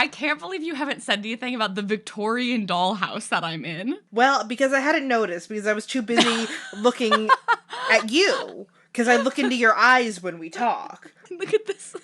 I can't believe you haven't said anything about the Victorian dollhouse that I'm in. Well, because I hadn't noticed, because I was too busy looking at you. Because I look into your eyes when we talk. Look at this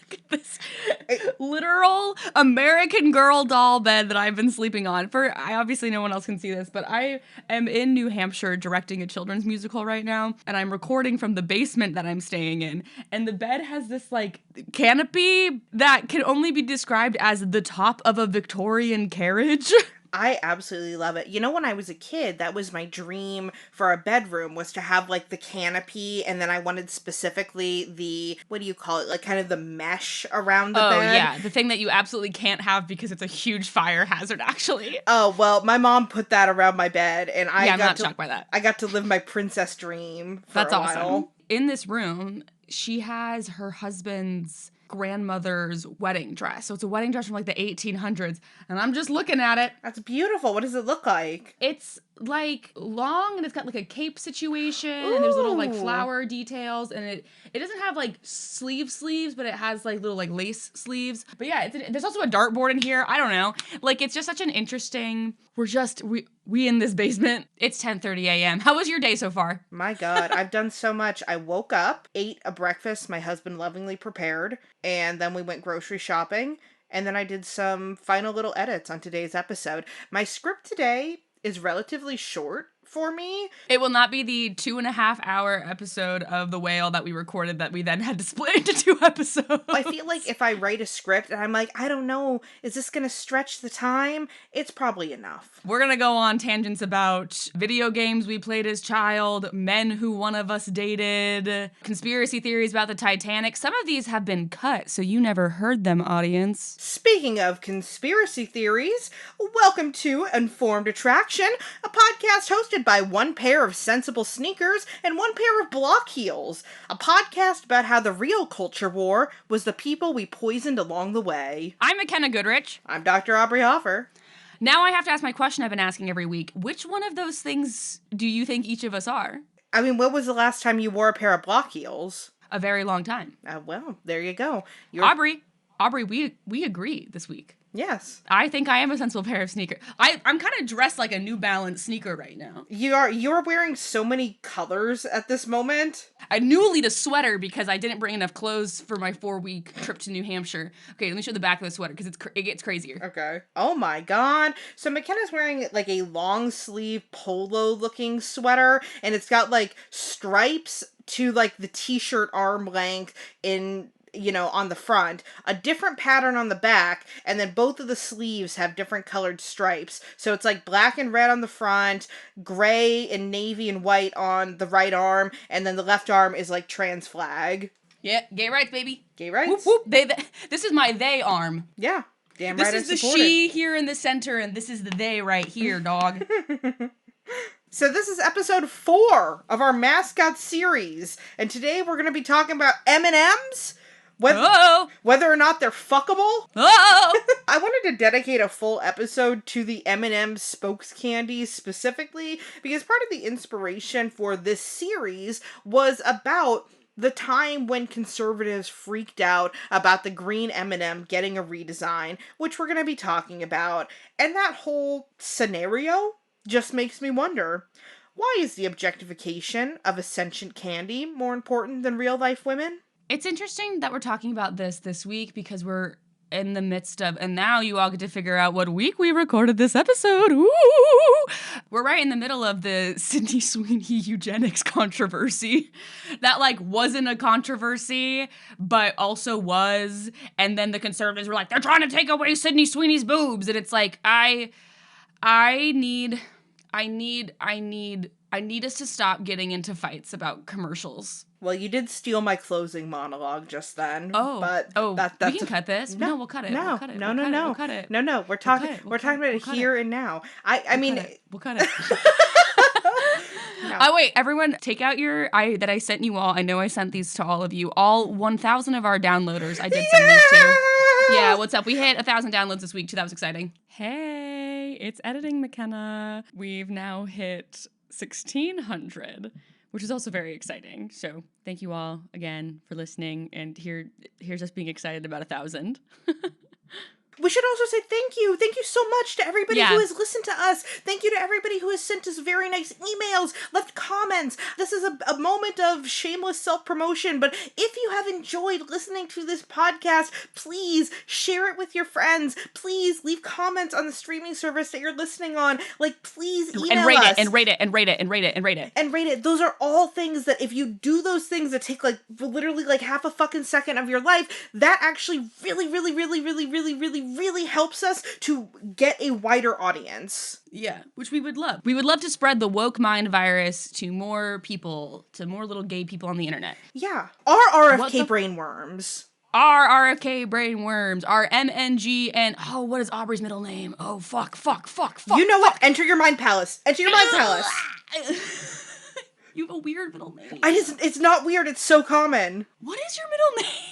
literal American Girl doll bed that I've been sleeping on for, I obviously no one else can see this, but I am in New Hampshire directing a children's musical right now, and I'm recording from the basement that I'm staying in, and the bed has this like canopy that can only be described as the top of a Victorian carriage. I absolutely love it. You know, when I was a kid, that was my dream for a bedroom, was to have like the canopy, and then I wanted specifically the, what do you call it? Like kind of the mesh around the bed. Oh yeah, the thing that you absolutely can't have because it's a huge fire hazard, actually. Oh, well, my mom put that around my bed, and I'm not shocked by that. I got to live my princess dream for That's a while. Awesome. In this room, she has her husband's grandmother's wedding dress. So it's a wedding dress from like the 1800s, and I'm just looking at it. That's beautiful. What does it look like? It's like long, and it's got like a cape situation. Ooh. And there's little like flower details, and it doesn't have like sleeves, but it has like little like lace sleeves. But yeah, there's also a dartboard in here. I don't know. Like, it's just such an interesting, we in this basement. It's 10:30 a.m. How was your day so far? My God, I've done so much. I woke up, ate a breakfast my husband lovingly prepared, and then we went grocery shopping, and then I did some final little edits on today's episode. My script today is relatively short for me. It will not be the 2.5-hour episode of The Whale that we recorded that we then had to split into 2 episodes. I feel like if I write a script and I'm like, I don't know, is this going to stretch the time? It's probably enough. We're going to go on tangents about video games we played as child, men who one of us dated, conspiracy theories about the Titanic. Some of these have been cut, so you never heard them, audience. Speaking of conspiracy theories, welcome to Informed Attraction, a podcast hosted by one pair of sensible sneakers and one pair of block heels. A podcast about how the real culture war was the people we poisoned along the way. I'm Mackenna Goodrich. I'm Dr. Aubrey Hoffer. Now I have to ask my question I've been asking every week. Which one of those things do you think each of us are? I mean, when was the last time you wore a pair of block heels? A very long time. Well, there you go. Aubrey, we agree this week. Yes. I think I am a sensible pair of sneakers. I'm kind of dressed like a New Balance sneaker right now. You're wearing so many colors at this moment. I newly a sweater because I didn't bring enough clothes for my 4-week trip to New Hampshire. Okay, let me show the back of the sweater because it gets crazier. Okay. Oh my God. So Mackenna's wearing like a long sleeve polo looking sweater, and it's got like stripes to like the t-shirt arm length in, you know, on the front, a different pattern on the back, and then both of the sleeves have different colored stripes. So it's like black and red on the front, gray and navy and white on the right arm, and then the left arm is like trans flag. Yeah, gay rights, baby. Gay rights. Whoop, whoop. This is my they arm. Yeah. Damn right. This is the she here in the center, and this is the they right here, dog. So this is episode 4 of our Mascot series, and today we're going to be talking about M&Ms. Whether or not they're fuckable. I wanted to dedicate a full episode to the M&M spokes candies specifically because part of the inspiration for this series was about the time when conservatives freaked out about the green M&M getting a redesign, which we're going to be talking about. And that whole scenario just makes me wonder, why is the objectification of a sentient candy more important than real-life women? It's interesting that we're talking about this week because we're in the midst of, and now you all get to figure out what week we recorded this episode. Ooh! We're right in the middle of the Sydney Sweeney eugenics controversy. That, like, wasn't a controversy, but also was. And then the conservatives were like, they're trying to take away Sydney Sweeney's boobs. And it's like, I need us to stop getting into fights about commercials. Well, you did steal my closing monologue just then. That's we can cut this. No, we'll cut it. No, we'll cut it. No. We'll cut it. No. We're talking about it here and now. I mean, we'll cut it. No. Oh, wait, everyone, take out that I sent you all. I know I sent these to all of you. All 1,000 of our downloaders, I did send these to. Yeah, what's up? We hit 1,000 downloads this week, too. That was exciting. Hey, it's editing Mackenna. We've now hit 1,600, which is also very exciting. So thank you all again for listening. And here's us being excited about 1,000. We should also say thank you. Thank you so much to everybody who has listened to us. Thank you to everybody who has sent us very nice emails, left comments. This is a moment of shameless self-promotion, but if you have enjoyed listening to this podcast, please share it with your friends. Please leave comments on the streaming service that you're listening on. Like, please email us. And rate it. And rate it. Those are all things that if you do those things that take like literally like half a fucking second of your life, that actually really, really, really, really, really, really, really helps us to get a wider audience. Yeah, which we would love. We would love to spread the woke mind virus to more people, to more little gay people on the internet. Yeah. Our RFK brainworms. Our RFK brainworms, our MNG, and what is Aubrey's middle name? Oh, fuck. You know what? Enter your mind palace. Enter your mind palace. You have a weird middle name. It's not weird. It's so common. What is your middle name?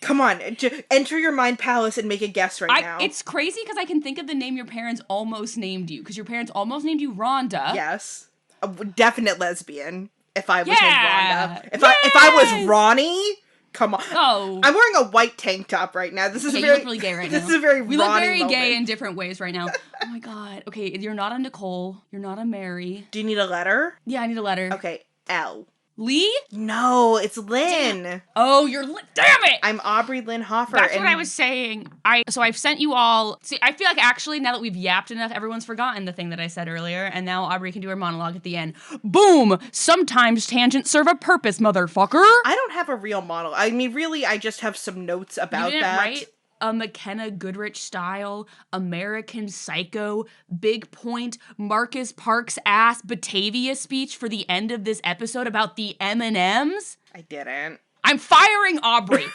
Come on, enter your mind palace and make a guess now. It's crazy because I can think of the name your parents almost named you. Because your parents almost named you Rhonda. Yes. A definite lesbian. If I was named Rhonda. If I was Ronnie, come on. Oh. I'm wearing a white tank top right now. This is you look really gay right now. This is a very We Ronnie look very moment. gay in different ways right now. Oh my god. Okay, you're not a Nicole. You're not a Mary. Do you need a letter? Yeah, I need a letter. Okay, L. Lee? No, it's Lynn. Oh, you're damn it! I'm Aubrey Lynn Hoffer. That's what I was saying. So I've sent you all. See, I feel like actually now that we've yapped enough, everyone's forgotten the thing that I said earlier, and now Aubrey can do her monologue at the end. Boom! Sometimes tangents serve a purpose, motherfucker. I don't have a real model. I mean, really, I just have some notes about you didn't that. Write a Mackenna Goodrich style, American Psycho, big point, Marcus Parks ass Batavia speech for the end of this episode about the M&Ms? I didn't. I'm firing Aubrey.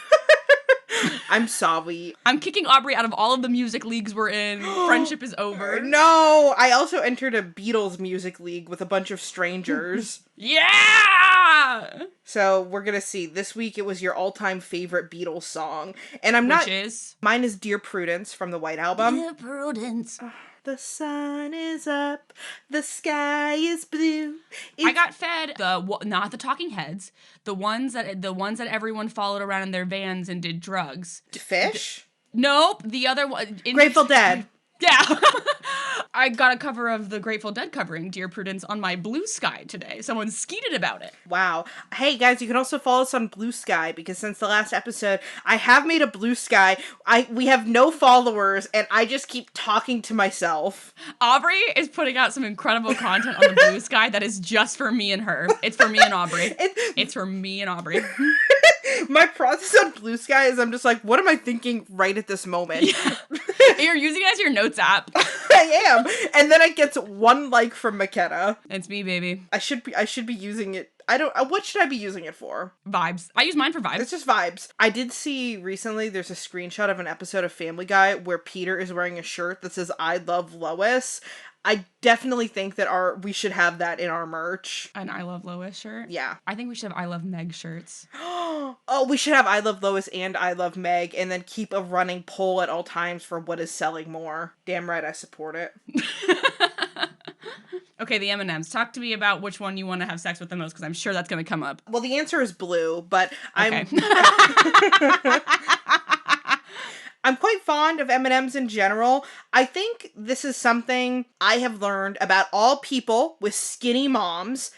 I'm sorry. I'm kicking Aubrey out of all of the music leagues we're in. Friendship is over. No, I also entered a Beatles music league with a bunch of strangers. Yeah! So we're gonna see. This week it was your all-time favorite Beatles song. And Which is? Mine is Dear Prudence from the White Album. Dear Prudence. The sun is up, the sky is blue. I got fed not the Talking Heads, the ones that everyone followed around in their vans and did drugs. Fish? Nope, the other one. Grateful Dead. Yeah. I got a cover of the Grateful Dead covering Dear Prudence on my Blue Sky today. Someone skeeted about it. Wow. Hey guys, you can also follow us on Blue Sky because since the last episode, I have made a Blue Sky. We have no followers and I just keep talking to myself. Aubrey is putting out some incredible content on the Blue Sky that is just for me and her. It's for me and Aubrey. It's for me and Aubrey. My process on Blue Sky is I'm just like, what am I thinking right at this moment? Yeah. You're using it as your notes app. I am. And then it gets one like from Mackenna. It's me, baby. I should be using it. What should I be using it for? Vibes. I use mine for vibes. It's just vibes. I did see recently there's a screenshot of an episode of Family Guy where Peter is wearing a shirt that says I love Lois. I definitely think that we should have that in our merch. An I Love Lois shirt? Yeah. I think we should have I Love Meg shirts. Oh, we should have I Love Lois and I Love Meg and then keep a running poll at all times for what is selling more. Damn right I support it. Okay, the M&Ms. Talk to me about which one you want to have sex with the most because I'm sure that's going to come up. Well, the answer is blue, but okay. I'm quite fond of M&Ms in general. I think this is something I have learned about all people with skinny moms.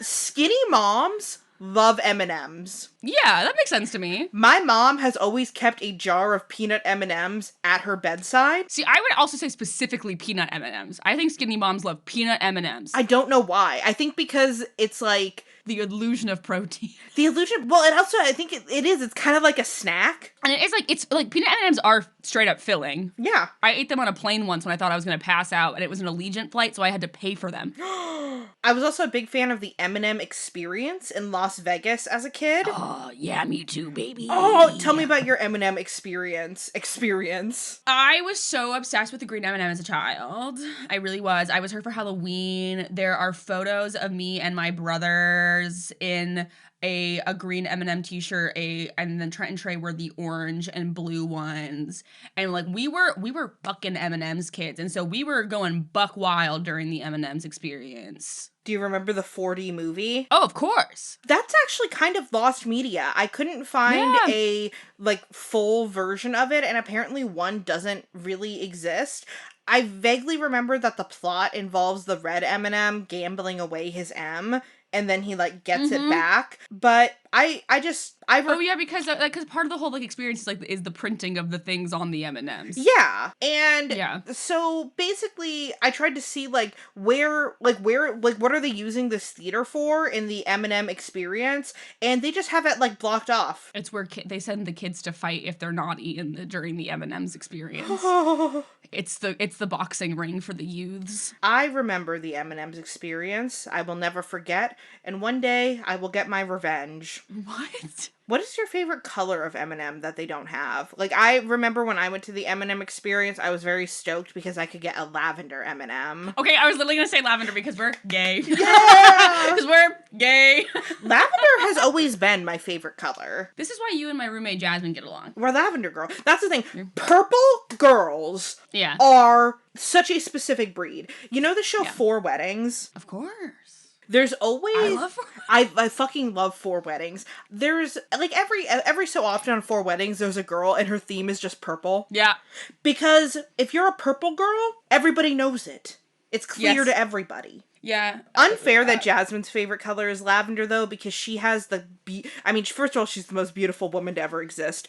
Skinny moms love M&Ms. Yeah, that makes sense to me. My mom has always kept a jar of peanut M&Ms at her bedside. See, I would also say specifically peanut M&Ms. I think skinny moms love peanut M&Ms. I don't know why. I think because it's like the illusion of protein. The illusion, well, and also I think it is. It's kind of like a snack. And it's like peanut M&Ms are straight up filling. Yeah. I ate them on a plane once when I thought I was going to pass out, and it was an Allegiant flight, so I had to pay for them. I was also a big fan of the M&M experience in Las Vegas as a kid. Oh, yeah, me too, baby. Oh, tell me about your M&M experience. I was so obsessed with the green M&M as a child. I really was. I was her for Halloween. There are photos of me and my brothers in a green M&M t-shirt, and then Trent and Trey were the orange and blue ones. And like we were fucking M&Ms kids, and so we were going buck wild during the M&Ms experience. Do you remember the 4D movie? Oh, of course. That's actually kind of lost media. I couldn't find a like full version of it, and apparently one doesn't really exist. I vaguely remember that the plot involves the red M&M gambling away his M, and then he like gets it back. But because part of the whole like experience is the printing of the things on the M&Ms. Yeah. And so basically I tried to see where what are they using this theater for in the M&M experience, and they just have it like blocked off. It's where they send the kids to fight if they're naughty during the M&Ms experience. It's the boxing ring for the youths. I remember the M&Ms experience. I will never forget, and one day I will get my revenge. What? What is your favorite color of M&M that they don't have? Like, I remember when I went to the M&M experience, I was very stoked because I could get a lavender M&M. Okay, I was literally gonna say lavender because we're gay. Yeah! Because we're gay. Lavender has always been my favorite color. This is why you and my roommate Jasmine get along. We're lavender girl. That's the thing. Purple girls are such a specific breed. You know the show 4 Weddings? Of course. There's always I fucking love 4 Weddings. There's like every so often on 4 Weddings there's a girl and her theme is just purple. Yeah. Because if you're a purple girl, everybody knows it. It's clear to everybody. Yeah. Unfair that Jasmine's favorite color is lavender though, because she has first of all, she's the most beautiful woman to ever exist.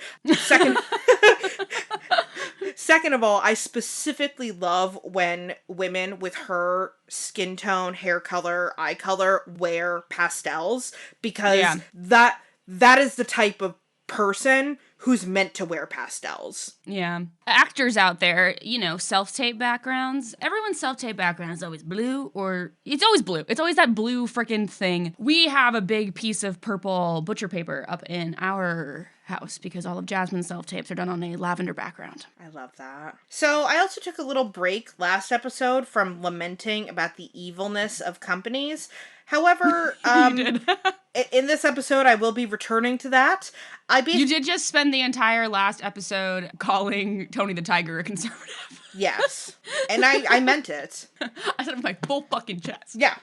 Second of all, I specifically love when women with her skin tone, hair color, eye color wear pastels, because that is the type of person who's meant to wear pastels. Yeah. Actors out there, self-tape backgrounds. Everyone's self-tape background is always blue, or it's always blue. It's always that blue freaking thing. We have a big piece of purple butcher paper up in our house because all of Jasmine's self-tapes are done on a lavender background. I love that. So I also took a little break last episode from lamenting about the evilness of companies. However, you did. In this episode, I will be returning to that. You did just spend the entire last episode calling Tony the Tiger a conservative. Yes. And I meant it. I said it with my full fucking chest. Yeah.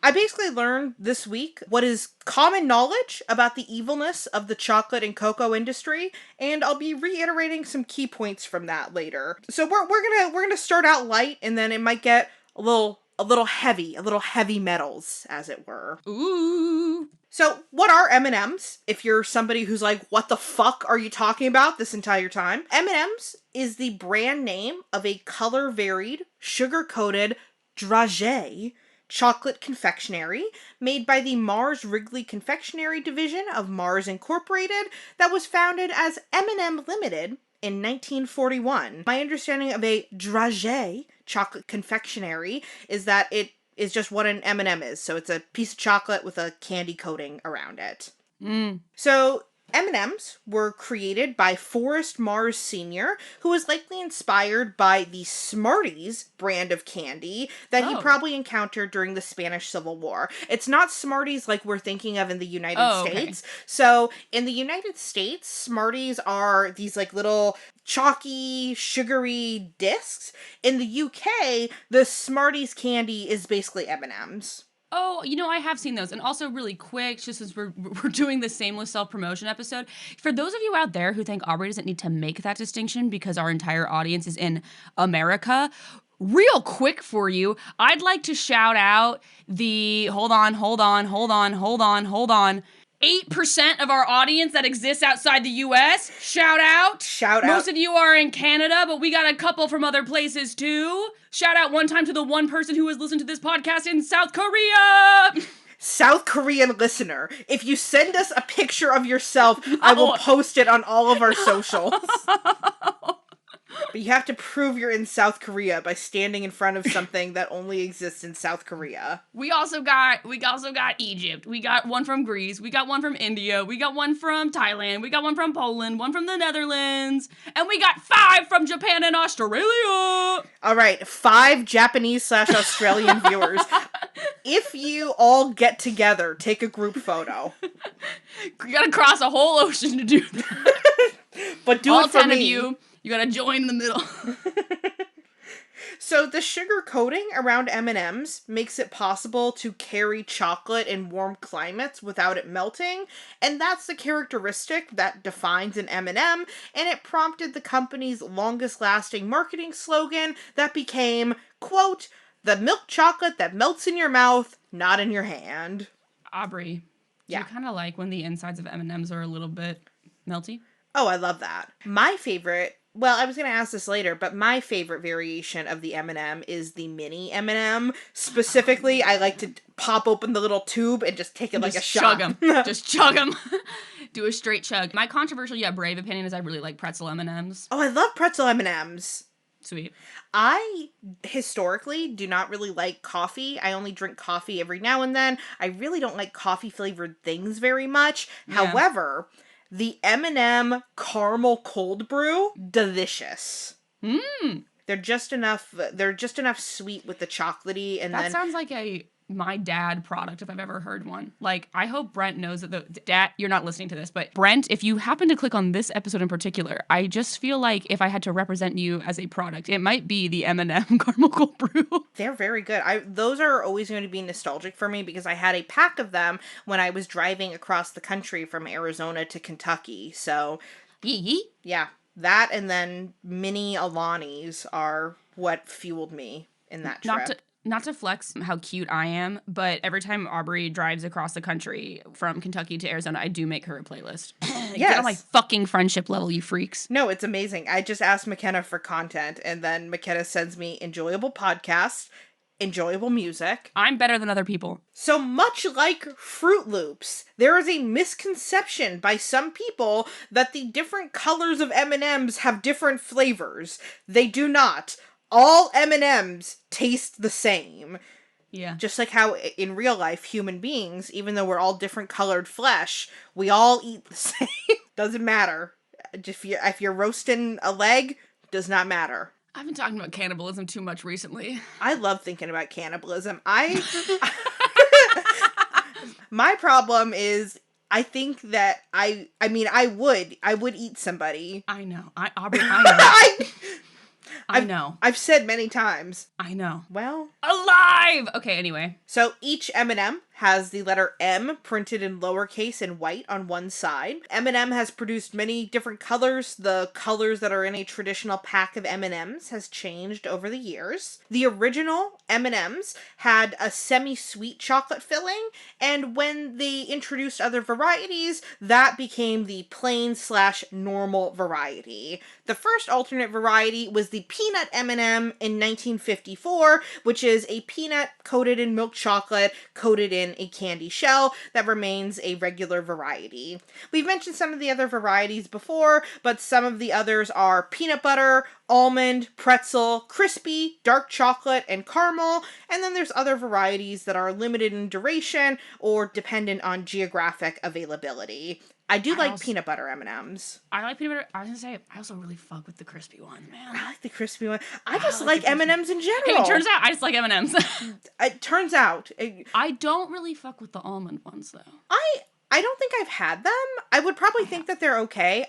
I basically learned this week what is common knowledge about the evilness of the chocolate and cocoa industry, and I'll be reiterating some key points from that later. So we're gonna start out light, and then it might get a little heavy metals, as it were. Ooh. So, what are M&Ms? If you're somebody who's like, what the fuck are you talking about this entire time? M&Ms is the brand name of a color-varied, sugar-coated dragée chocolate confectionery made by the Mars Wrigley Confectionery Division of Mars Incorporated that was founded as M&M Limited in 1941. My understanding of a dragée chocolate confectionery is that it is just what an M&M is. So it's a piece of chocolate with a candy coating around it. So M&Ms were created by Forrest Mars Sr., who was likely inspired by the Smarties brand of candy that he probably encountered during the Spanish Civil War. It's not Smarties like we're thinking of in the United States. Okay. So in the United States, Smarties are these like little chalky, sugary discs. In the UK, the Smarties candy is basically M&Ms. Oh, I have seen those. And also really quick, just as we're doing the Shameless Self-Promotion episode, for those of you out there who think Aubrey doesn't need to make that distinction because our entire audience is in America, real quick for you, I'd like to shout out the, hold on, 8% of our audience that exists outside the U.S. Shout out. Most of you are in Canada, but we got a couple from other places too. Shout out one time to the one person who has listened to this podcast in South Korea. South Korean listener, if you send us a picture of yourself, I will post it on all of our socials. But you have to prove you're in South Korea by standing in front of something that only exists in South Korea. We also got Egypt. We got one from Greece. We got one from India. We got one from Thailand. We got one from Poland. One from the Netherlands. And we got 5 from Japan and Australia. All right, 5 Japanese/Australian viewers. If you all get together, take a group photo. You gotta cross a whole ocean to do that. But do all it for 10 me. of you gotta join in the middle. So the sugar coating around M&Ms makes it possible to carry chocolate in warm climates without it melting, and that's the characteristic that defines an M&M, and it prompted the company's longest-lasting marketing slogan that became, quote, "the milk chocolate that melts in your mouth, not in your hand." Aubrey, do you kind of like when the insides of M&Ms are a little bit melty? Oh, I love that. My favorite, well, I was going to ask this later, but my favorite variation of the M&M is the mini M&M. Specifically, I like to pop open the little tube and just take it like a shot. Chug them. Just chug them. Do a straight chug. My controversial yet brave opinion is I really like pretzel M&Ms. Oh, I love pretzel M&Ms. Sweet. I historically do not really like coffee. I only drink coffee every now and then. I really don't like coffee flavored things very much. Yeah. However, the M&M caramel cold brew, delicious. They're just enough sweet with the chocolatey, and that sounds like my dad product if I've ever heard one. Like, I hope Brent knows that Dad, you're not listening to this, but Brent, if you happen to click on this episode in particular, I just feel like if I had to represent you as a product, it might be the M&M caramel cold brew. They're very good. Those are always going to be nostalgic for me because I had a pack of them when I was driving across the country from Arizona to Kentucky. So, yeah, that and then mini Alani's are what fueled me in that trip. Not to flex how cute I am, but every time Aubrey drives across the country from Kentucky to Arizona, I do make her a playlist. Yes. Get on my fucking friendship level, you freaks. No, it's amazing. I just asked Mackenna for content, and then Mackenna sends me enjoyable podcasts, enjoyable music. I'm better than other people. So much like Fruit Loops, there is a misconception by some people that the different colors of M&Ms have different flavors. They do not. All M&Ms taste the same. Yeah. Just like how in real life, human beings, even though we're all different colored flesh, we all eat the same. Doesn't matter. If you're roasting a leg, does not matter. I've been talking about cannibalism too much recently. I love thinking about cannibalism. My problem is I think that I would eat somebody. I know. Aubrey, I know. I know. I've said many times. I know. Well. Alive! Okay, anyway. So each M&M has the letter M printed in lowercase and white on one side. M&M has produced many different colors. The colors that are in a traditional pack of M&Ms has changed over the years. The original M&Ms had a semi-sweet chocolate filling, and when they introduced other varieties, that became the plain/normal variety. The first alternate variety was the peanut M&M in 1954, which is a peanut coated in milk chocolate, coated in a candy shell that remains a regular variety. We've mentioned some of the other varieties before, but some of the others are peanut butter, almond, pretzel, crispy, dark chocolate, and caramel, and then there's other varieties that are limited in duration or dependent on geographic availability. I like peanut butter M&Ms. I like peanut butter. I was gonna say, I also really fuck with the crispy one, man. I like the crispy one. I just like M&Ms in general. Hey, it turns out I just like M&Ms. It turns out. I don't really fuck with the almond ones, though. I don't think I've had them. I would probably think that they're okay.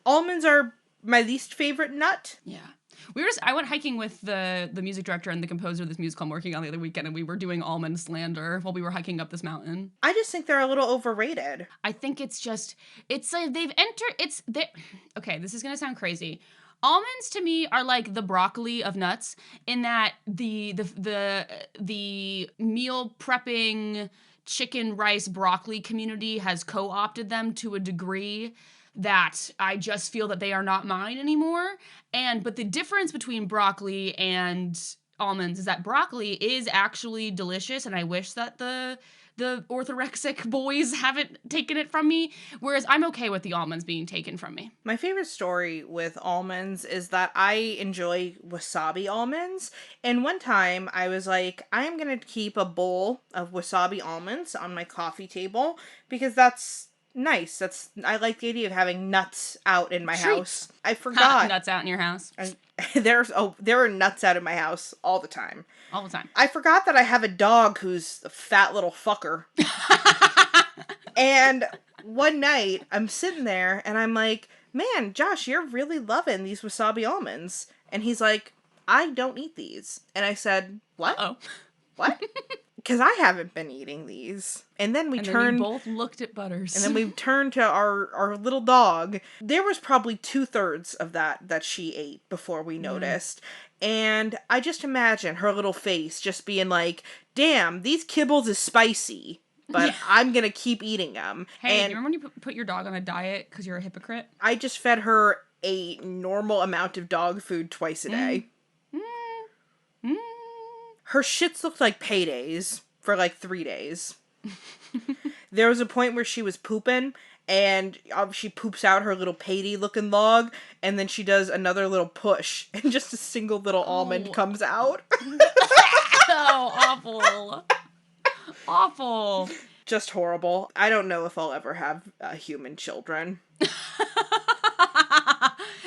Almonds are my least favorite nut. Yeah. I went hiking with the music director and the composer of this musical I'm working on the other weekend, and we were doing almond slander while we were hiking up this mountain. I just think they're a little overrated. I think it's like okay, this is gonna sound crazy. Almonds to me are like the broccoli of nuts in that the meal prepping chicken rice broccoli community has co-opted them to a degree that I just feel that they are not mine anymore. But the difference between broccoli and almonds is that broccoli is actually delicious, and I wish that the orthorexic boys haven't taken it from me, whereas I'm okay with the almonds being taken from me. My favorite story with almonds is that I enjoy wasabi almonds, and one time I was like, I'm gonna keep a bowl of wasabi almonds on my coffee table because that's Nice. I like the idea of having nuts out in my Treats. house. I forgot. Nuts out in your house. There are nuts out in my house all the time. All the time. I forgot that I have a dog who's a fat little fucker. And one night, I'm sitting there, and I'm like, man, Josh, you're really loving these wasabi almonds. And he's like, I don't eat these. And I said, what? Uh-oh. What? Because I haven't been eating these. And then we then you both looked at Butters. And then we turned to our little dog. There was probably 2/3 of that she ate before we noticed. And I just imagine her little face just being like, damn, these kibbles is spicy. But I'm going to keep eating them. Hey, do you remember when you put your dog on a diet because you're a hypocrite? I just fed her a normal amount of dog food twice a day. Her shits looked like paydays for like 3 days. There was a point where she was pooping, and she poops out her little payday looking log, and then she does another little push, and just a single little almond comes out. Oh, awful. Awful. Just horrible. I don't know if I'll ever have human children. And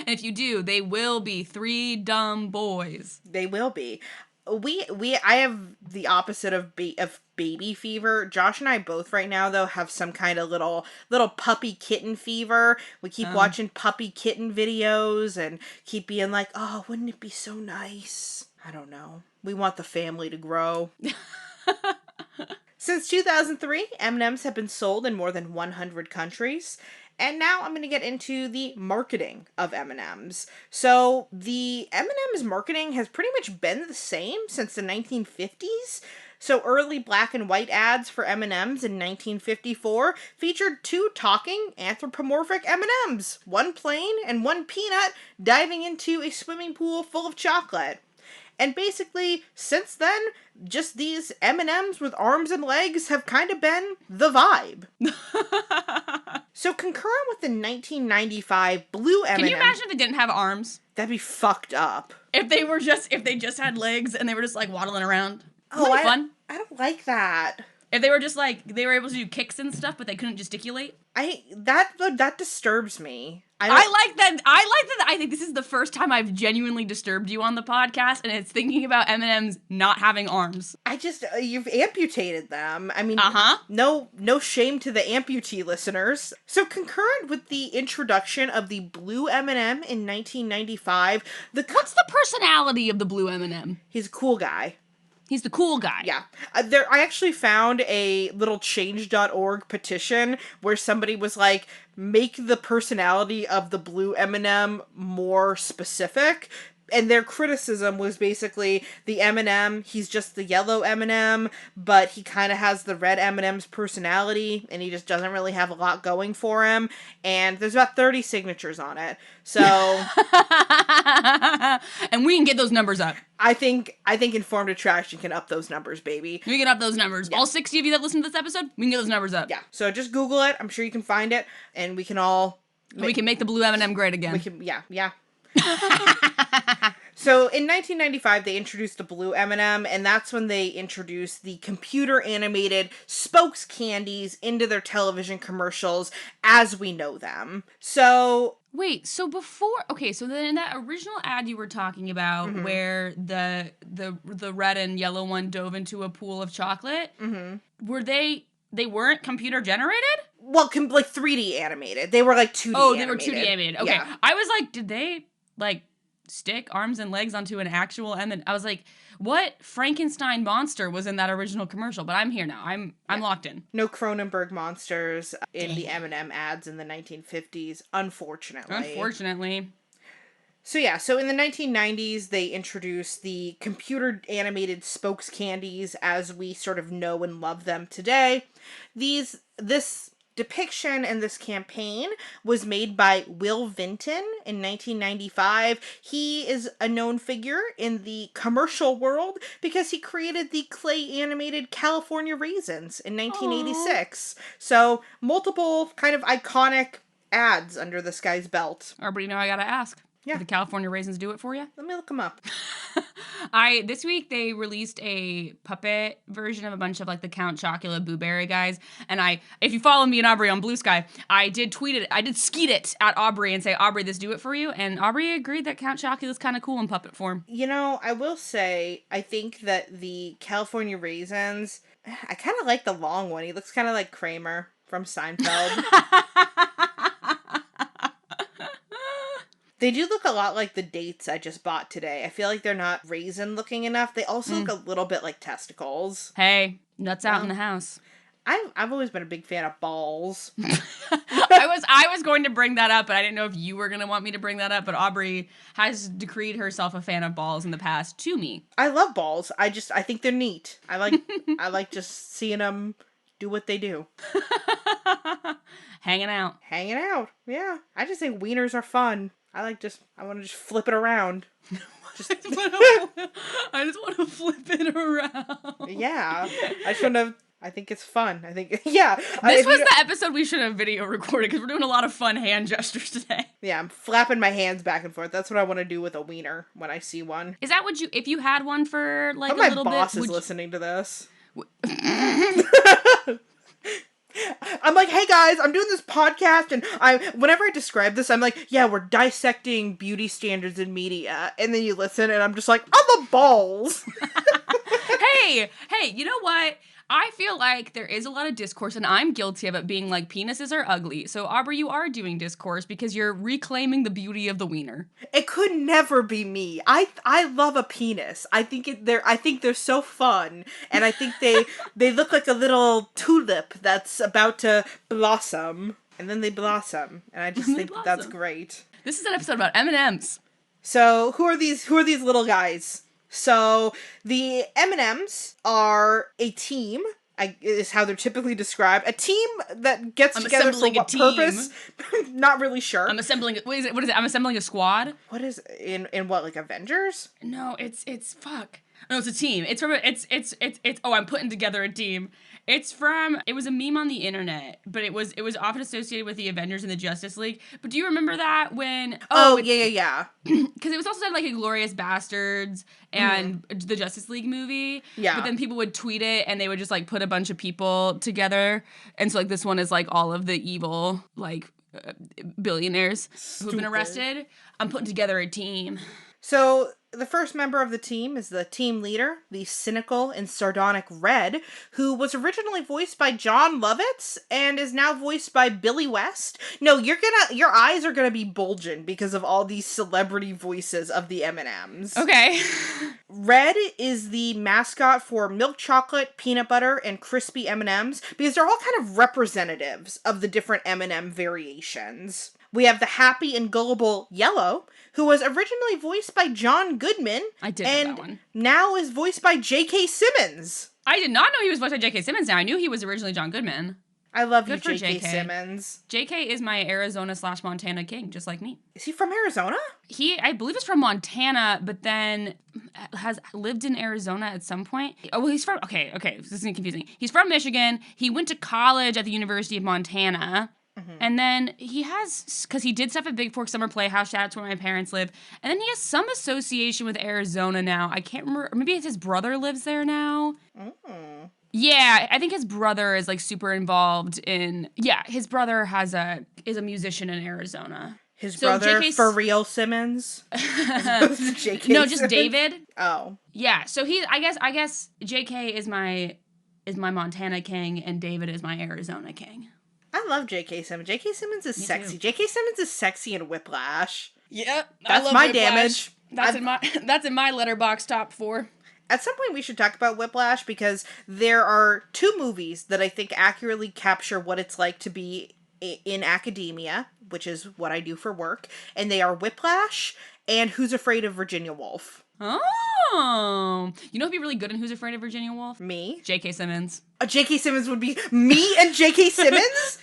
if you do, they will be 3 dumb boys. They will be. I have the opposite of baby fever. Josh and I both right now, though, have some kind of little puppy kitten fever. We keep watching puppy kitten videos and keep being like, oh, wouldn't it be so nice? I don't know. We want the family to grow. Since 2003, M&Ms have been sold in more than 100 countries. And now I'm going to get into the marketing of M&Ms. So the M&Ms marketing has pretty much been the same since the 1950s. So early black and white ads for M&Ms in 1954 featured 2 talking anthropomorphic M&Ms, one plain and one peanut, diving into a swimming pool full of chocolate. And basically, since then, just these M&Ms with arms and legs have kind of been the vibe. So concurrent with the 1995 blue M&M... Can you imagine if they didn't have arms? That'd be fucked up. If they just had legs and they were just like waddling around. Oh, fun? I don't like that. If they were just like, they were able to do kicks and stuff, but they couldn't gesticulate. That disturbs me. I like that. I think this is the first time I've genuinely disturbed you on the podcast, and it's thinking about M&Ms not having arms. You've amputated them. I mean, no shame to the amputee listeners. So concurrent with the introduction of the blue M&M in 1995, what's the personality of the blue M&M? He's a cool guy. He's the cool guy. Yeah. I actually found a little change.org petition where somebody was like, make the personality of the blue M&M more specific. And their criticism was basically the M&M, he's just the yellow M&M, but he kind of has the red M&M's personality, and he just doesn't really have a lot going for him. And there's about 30 signatures on it. So... And we can get those numbers up. I think Informed Attraction can up those numbers, baby. We can up those numbers. Yeah. All 60 of you that listen to this episode, we can get those numbers up. Yeah. So just Google it. I'm sure you can find it, and we can all... We can make the blue M&M great again. Yeah. So in 1995, they introduced the blue M&M, and that's when they introduced the computer-animated spokes candies into their television commercials as we know them. So... Wait, so so then in that original ad you were talking about, where the red and yellow one dove into a pool of chocolate, were they weren't computer generated? Well, like 3D animated. They were like 2D animated. Oh, they were 2D animated. Okay. Yeah. I was like, did they like stick arms and legs onto an actual M&M? I was like, what Frankenstein monster was in that original commercial? But I'm here now. I'm locked in. No Cronenberg monsters in the M&M ads in the 1950s, unfortunately. So in the 1990s, they introduced the computer animated spokes candies as we sort of know and love them today. This depiction and this campaign was made by Will Vinton in 1995. He is a known figure in the commercial world because he created the clay animated California Raisins in 1986. Aww. So multiple kind of iconic ads under this guy's belt. Aubrey, I gotta ask. Yeah. Did the California Raisins do it for you? Let me look them up. This week they released a puppet version of a bunch of like the Count Chocula Boo Berry guys, and if you follow me and Aubrey on Blue Sky, I did skeet it at Aubrey and say, Aubrey, this do it for you, and Aubrey agreed that Count Chocula is kind of cool in puppet form. You know, I will say, I think that the California Raisins, I kind of like the long one. He looks kind of like Kramer from Seinfeld. They do look a lot like the dates I just bought today. I feel like they're not raisin looking enough. They also look a little bit like testicles. Hey, nuts out in the house. I've always been a big fan of balls. I was going to bring that up, but I didn't know if you were going to want me to bring that up. But Aubrey has decreed herself a fan of balls in the past to me. I love balls. I think they're neat. I like just seeing them do what they do. Hanging out. Yeah. I just think wieners are fun. I want to just flip it around. I just want to flip it around. Yeah. I think it's fun. Yeah. This was the episode we should have video recorded because we're doing a lot of fun hand gestures today. Yeah, I'm flapping my hands back and forth. That's what I want to do with a wiener when I see one. Is that what if you had one for like a little bit? My boss is listening to this. I'm like, hey guys, I'm doing this podcast, and whenever I describe this, I'm like, yeah, we're dissecting beauty standards in media, and then you listen, and I'm just like, on the balls. Hey, you know what? I feel like there is a lot of discourse, and I'm guilty of it being like penises are ugly. So Aubrey, you are doing discourse because you're reclaiming the beauty of the wiener. It could never be me. I love a penis. I think they're so fun, and I think they look like a little tulip that's about to blossom, and then they blossom, and I just think that's great. This is an episode about M&Ms. So who are these little guys? So the M&Ms are a team, is how they're typically described. A team that gets together for what purpose? Not really sure. I'm assembling. What is it? I'm assembling a squad. What is in what, like Avengers? No, it's fuck. No, it's a team. It's from I'm putting together a team. It was a meme on the internet, but it was often associated with the Avengers and the Justice League. But do you remember that when... Yeah. Because it was also said like Inglourious Bastards and the Justice League movie. Yeah. But then people would tweet it and they would just like put a bunch of people together. And so like this one is like all of the evil like billionaires who've been arrested. I'm putting together a team. So the first member of the team is the team leader, the cynical and sardonic Red, who was originally voiced by John Lovitz and is now voiced by Billy West. No, your eyes are gonna be bulging because of all these celebrity voices of the M&Ms. Okay. Red is the mascot for milk chocolate, peanut butter, and crispy M&Ms because they're all kind of representatives of the different M&M variations. We have the happy and gullible Yellow, who was originally voiced by John Goodman. I did know that one. Now is voiced by J.K. Simmons. I did not know he was voiced by J.K. Simmons now. I knew he was originally John Goodman. I love you, J.K. Simmons. J.K. is my Arizona/Montana king, just like me. Is he from Arizona? I believe is from Montana, but then has lived in Arizona at some point. Oh, well, he's from... Okay, this is confusing. He's from Michigan. He went to college at the University of Montana. Mm-hmm. And then he has, because he did stuff at Big Fork Summer Playhouse, shout out to where my parents live. And then he has some association with Arizona now. I can't remember, or maybe it's his brother lives there now. Mm. Yeah, I think his brother is like super involved in, his brother is a musician in Arizona. His brother, for real Simmons? JK No, just David. Oh. Yeah, so I guess JK is my Montana king and David is my Arizona king. I love J.K. Simmons. J.K. Simmons is sexy. J.K. Simmons is sexy in Whiplash. Yep. That's my Whiplash. Damage. That's in my letterbox top 4. At some point we should talk about Whiplash because there are 2 movies that I think accurately capture what it's like to be in academia, which is what I do for work, and they are Whiplash and Who's Afraid of Virginia Woolf. Oh. You know who'd be really good in Who's Afraid of Virginia Woolf? Me. J.K. Simmons. J.K. Simmons would be me and J.K. Simmons?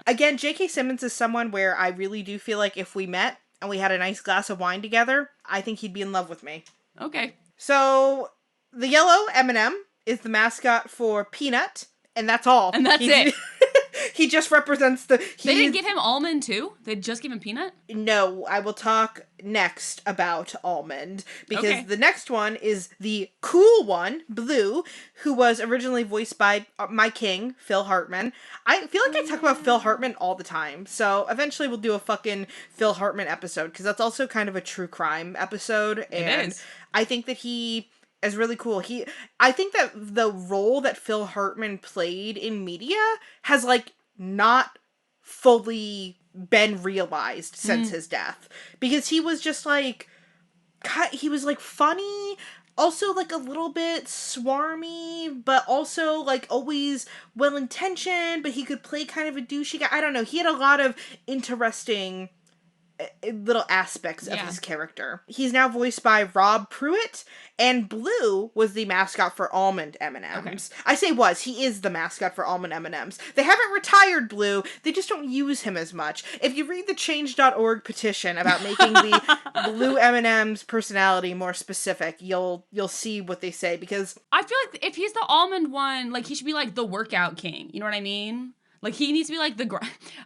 Again, J.K. Simmons is someone where I really do feel like if we met and we had a nice glass of wine together, I think he'd be in love with me. Okay. So, the yellow M&M is the mascot for Peanut, and that's all. And that's it. He just represents the... They didn't give him almond, too? They just give him peanut? No, I will talk next about almond, because the next one is the cool one, Blue, who was originally voiced by my king, Phil Hartman. I feel like I talk about Phil Hartman all the time, so eventually we'll do a fucking Phil Hartman episode, because that's also kind of a true crime episode, and it is. I think that he is really cool. I think that the role that Phil Hartman played in media has, like, not fully been realized since his death, because he was just like, he was like funny, also like a little bit swarmy, but also like always well intentioned, but he could play kind of a douchey guy. I don't know, he had a lot of interesting little aspects of his character. He's now voiced by Rob Pruitt, and Blue was the mascot for Almond M&Ms. Okay. I say was, he is the mascot for Almond M&Ms. They haven't retired Blue, they just don't use him as much. If you read the change.org petition about making the Blue M&Ms personality more specific, you'll see what they say, because I feel like if he's the almond one, like, he should be like the workout king, you know what I mean? Like, he needs to be like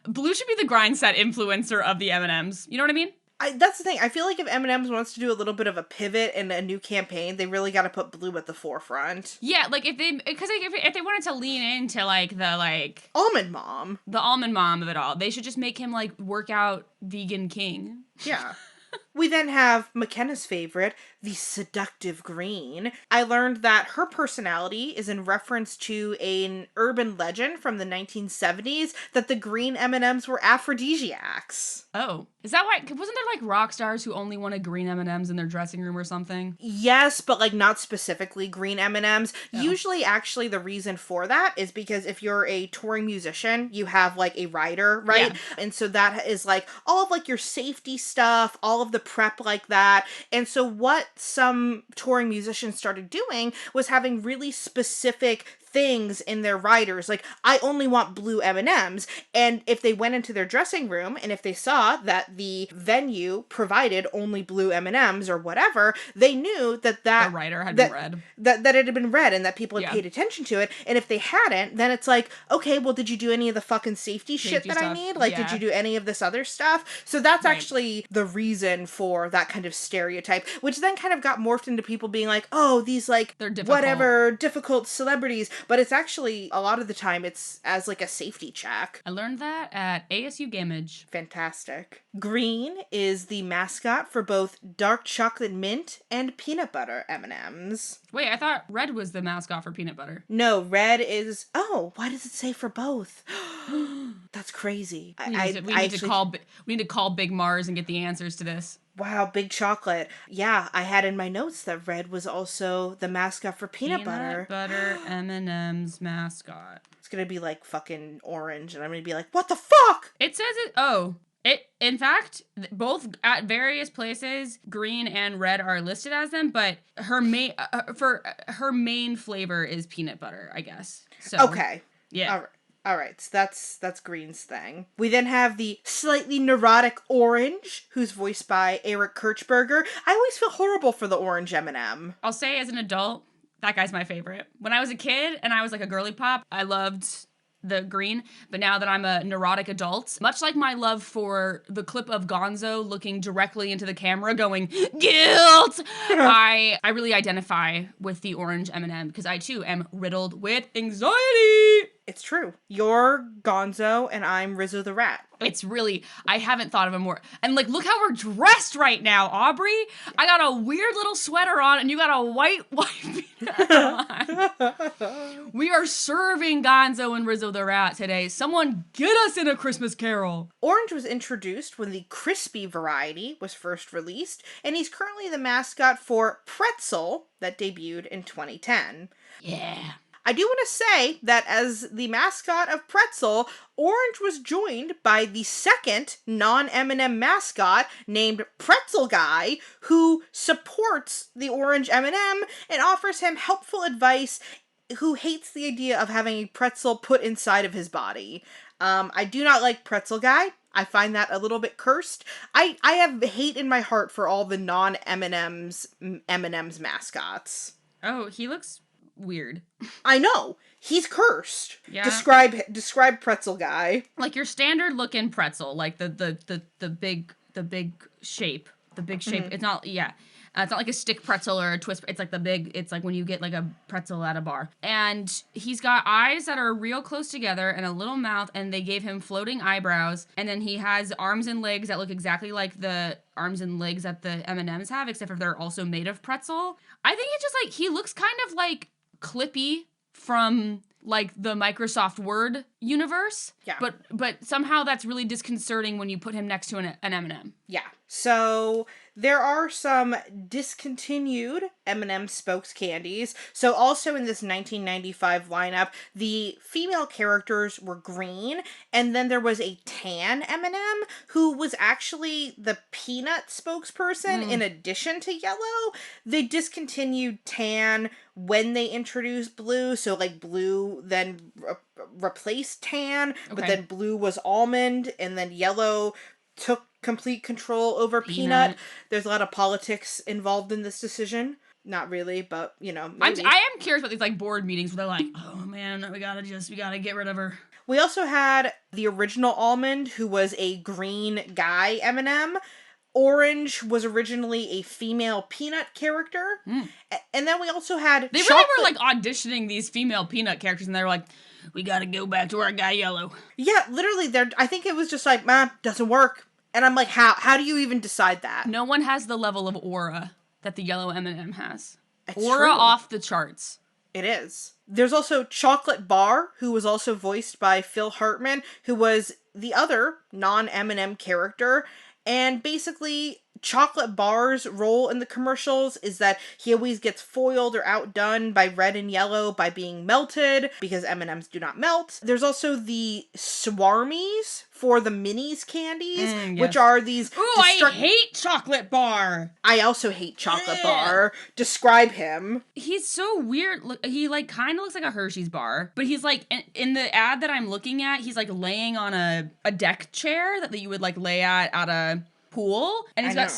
Blue should be the grind set influencer of the M&Ms. You know what I mean? That's the thing. I feel like if M&M's wants to do a little bit of a pivot and a new campaign, they really got to put Blue at the forefront. Yeah, like, if they wanted to lean into, like, the almond mom. The almond mom of it all, they should just make him, like, workout vegan king. Yeah. We then have Mackenna's favorite, the seductive green. I learned that her personality is in reference to an urban legend from the 1970s that the green M&Ms were aphrodisiacs. Oh, is that why? Wasn't there like rock stars who only wanted green M&Ms in their dressing room or something? Yes, but like not specifically green M&Ms. Oh. Usually, actually, the reason for that is because if you're a touring musician, you have like a rider, right? Yeah. And so that is like all of like your safety stuff, all of the prep like that. And so what some touring musicians started doing was having really specific things in their riders, like, I only want blue M&Ms, and if they went into their dressing room and if they saw that the venue provided only blue M&Ms or whatever, they knew that the rider had been read. That it had been read and that people had paid attention to it, and if they hadn't, then it's like, okay, well, did you do any of the fucking safety shit that stuff. I need? Like, did you do any of this other stuff? So that's actually the reason for that kind of stereotype, which then kind of got morphed into people being like, oh, these, like, they're difficult. Whatever, difficult celebrities. But it's actually, a lot of the time, it's as, like, a safety check. I learned that at ASU Gamage. Fantastic. Green is the mascot for both dark chocolate mint and peanut butter M&Ms. Wait, I thought red was the mascot for peanut butter. No, red is... Oh, why does it say for both? That's crazy. We need to call Big Mars and get the answers to this. Wow, big chocolate. Yeah, I had in my notes that red was also the mascot for peanut butter. Peanut butter M&M's mascot. It's gonna be like fucking orange, and I'm gonna be like, what the fuck? It says it. Oh, in fact, both at various places, green and red are listed as them, but her main flavor is peanut butter, I guess. So okay. Yeah. All right, so that's Green's thing. We then have the slightly neurotic Orange, who's voiced by Eric Kirchberger. I always feel horrible for the Orange M&M. I'll say as an adult, that guy's my favorite. When I was a kid and I was like a girly pop, I loved the green, but now that I'm a neurotic adult, much like my love for the clip of Gonzo looking directly into the camera going, guilt, I really identify with the orange M&M because I too am riddled with anxiety. It's true. You're Gonzo and I'm Rizzo the Rat. It's really, I haven't thought of a more, and like, look how we're dressed right now, Aubrey. I got a weird little sweater on and you got a white on. We are serving Gonzo and Rizzo the Rat today. Someone get us in A Christmas Carol. Orange was introduced when the crispy variety was first released, and he's currently the mascot for Pretzel that debuted in 2010. Yeah. I do want to say that as the mascot of Pretzel, Orange was joined by the second non-M&M mascot named Pretzel Guy, who supports the Orange M&M and offers him helpful advice, who hates the idea of having a pretzel put inside of his body. I do not like Pretzel Guy. I find that a little bit cursed. I have hate in my heart for all the non-M&M's mascots. Oh, he looks weird. I know. He's cursed. Yeah. Describe pretzel guy. Like your standard looking pretzel, like the big shape. The big shape. Mm-hmm. It's not it's not like a stick pretzel or a twist. It's like it's like when you get like a pretzel at a bar. And he's got eyes that are real close together and a little mouth, and they gave him floating eyebrows. And then he has arms and legs that look exactly like the arms and legs that the M&Ms have, except for they're also made of pretzel. I think it's just like, he looks kind of like Clippy from like the Microsoft Word universe. Yeah. But somehow that's really disconcerting when you put him next to an M&M. Yeah. So there are some discontinued M&M spokes candies. So also in this 1995 lineup, the female characters were green, and then there was a tan M&M who was actually the peanut spokesperson in addition to yellow. They discontinued tan when they introduced blue, so like blue then replaced tan, but then blue was almond, and then yellow took complete control over peanut. There's a lot of politics involved in this decision. Not really, but maybe. I am curious about these like board meetings where they're like, oh man, we gotta get rid of her. We also had the original almond, who was a green guy M&M. Orange was originally a female peanut character. And then we also had They really were like auditioning these female peanut characters, and they were like, we gotta go back to our guy yellow. Yeah, literally, I think it was just like, doesn't work. And I'm like, how do you even decide that? No one has the level of aura that the yellow M&M has. It's aura true. Off the charts. It is. There's also Chocolate Bar, who was also voiced by Phil Hartman, who was the other non-M&M character. And basically, Chocolate Bar's role in the commercials is that he always gets foiled or outdone by red and yellow by being melted, because M&Ms do not melt. There's also the Swarmies for the minis candies, which are these... Ooh, I hate Chocolate Bar! I also hate Chocolate Bar. Describe him. He's so weird. He, like, kind of looks like a Hershey's bar, but he's, like, in the ad that I'm looking at, he's, like, laying on a deck chair that you would, like, lay at a pool, and he's got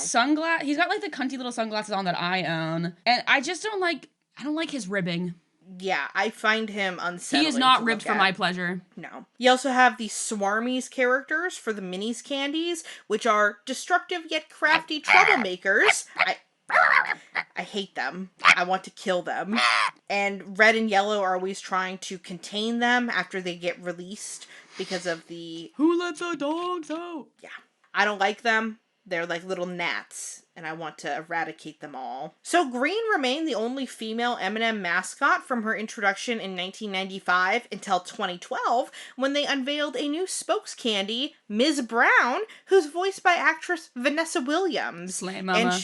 he's got, like, the cunty little sunglasses on that I own, and I just don't like his ribbing. Yeah, I find him unsettling. He is not ribbed for my pleasure. No. You also have the Swarmies characters for the minis candies, which are destructive yet crafty troublemakers. I hate them. I want to kill them. And red and yellow are always trying to contain them after they get released because of the... Who let the dogs out? Yeah. I don't like them. They're like little gnats, and I want to eradicate them all. So Green remained the only female M&M mascot from her introduction in 1995 until 2012, when they unveiled a new spokes candy, Ms. Brown, who's voiced by actress Vanessa Williams. Slay mama.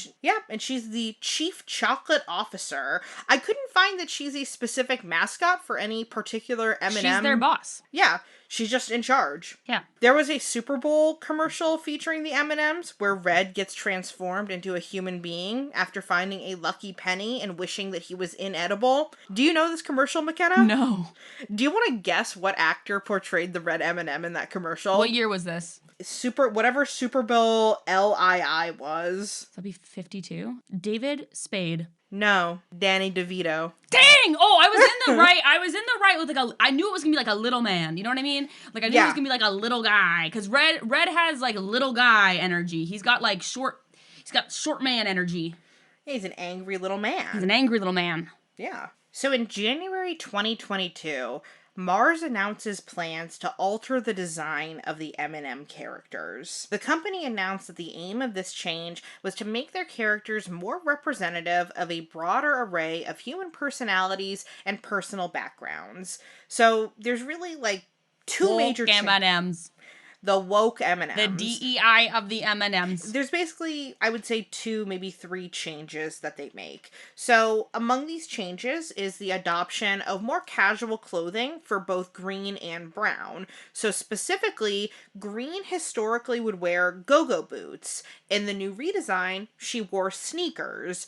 And she's the chief chocolate officer. I couldn't find that she's a specific mascot for any particular M&M. She's their boss. Yeah. She's just in charge. Yeah. There was a Super Bowl commercial featuring the M&Ms where Red gets transformed into a human being after finding a lucky penny and wishing that he was inedible. Do you know this commercial, Mackenna? No. Do you want to guess what actor portrayed the red M&M in that commercial? What year was this? Whatever Super Bowl LII was. That'd be 52. David Spade. No, Danny DeVito. Dang! Oh, I was in the right. I was in the right with like I knew it was gonna be like a little man. You know what I mean? Like I knew it was gonna be like a little guy. Cause Red has like little guy energy. He's got short man energy. He's an angry little man. He's an angry little man. Yeah. So in January 2022, Mars announces plans to alter the design of the M&M characters. The company announced that the aim of this change was to make their characters more representative of a broader array of human personalities and personal backgrounds. So there's really like two major M&Ms. The woke M&Ms. The DEI of the M&Ms. There's basically, I would say, 2, maybe 3 changes that they make. So, among these changes is the adoption of more casual clothing for both green and brown. So, specifically, green historically would wear go-go boots. In the new redesign, she wore sneakers.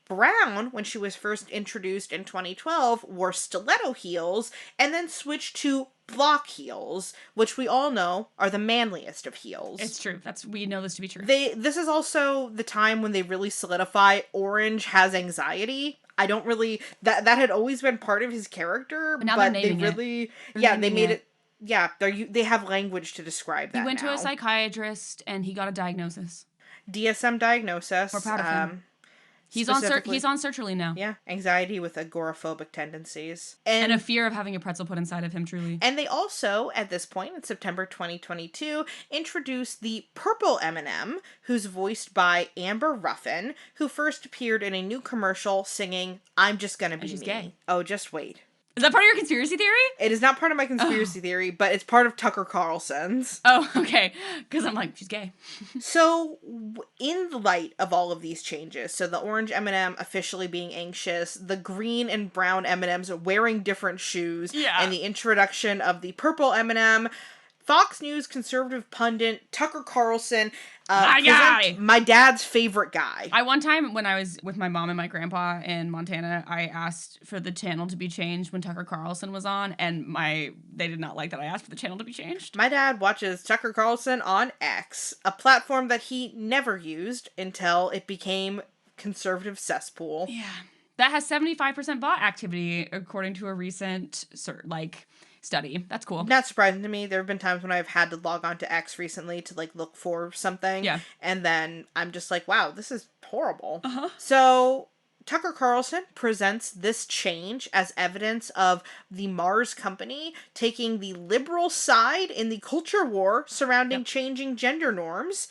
Brown, when she was first introduced in 2012, wore stiletto heels and then switched to block heels, which we all know are the manliest of heels. It's true. We know this to be true. This is also the time when they really solidify orange has anxiety. I don't really, that had always been part of his character, But now but they're they naming really, it. they made it. Yeah, they have language to describe that. He went now. to a psychiatrist and he got a diagnosis. DSM diagnosis. We're proud of him. He's on sertraline now. Yeah, anxiety with agoraphobic tendencies. And a fear of having a pretzel put inside of him, truly. And they also, at this point, in September 2022, introduced the purple M&M, who's voiced by Amber Ruffin, who first appeared in a new commercial singing, "I'm Just Gonna Be Me." Gay. Oh, just wait. Is that part of your conspiracy theory? It is not part of my conspiracy theory, but it's part of Tucker Carlson's. Oh, okay. Because I'm like, she's gay. So, in the light of all of these changes, so the orange M&M officially being anxious, the green and brown M&Ms wearing different shoes, and the introduction of the purple M&M, Fox News conservative pundit Tucker Carlson, my dad's favorite guy. One time when I was with my mom and my grandpa in Montana, I asked for the channel to be changed when Tucker Carlson was on, and they did not like that I asked for the channel to be changed. My dad watches Tucker Carlson on X, a platform that he never used until it became conservative cesspool. Yeah. That has 75% bot activity, according to a recent study. That's cool. Not surprising to me. There have been times when I've had to log on to X recently to look for something. Yeah. And then I'm just like, wow, this is horrible. Uh-huh. So Tucker Carlson presents this change as evidence of the Mars company taking the liberal side in the culture war surrounding changing gender norms.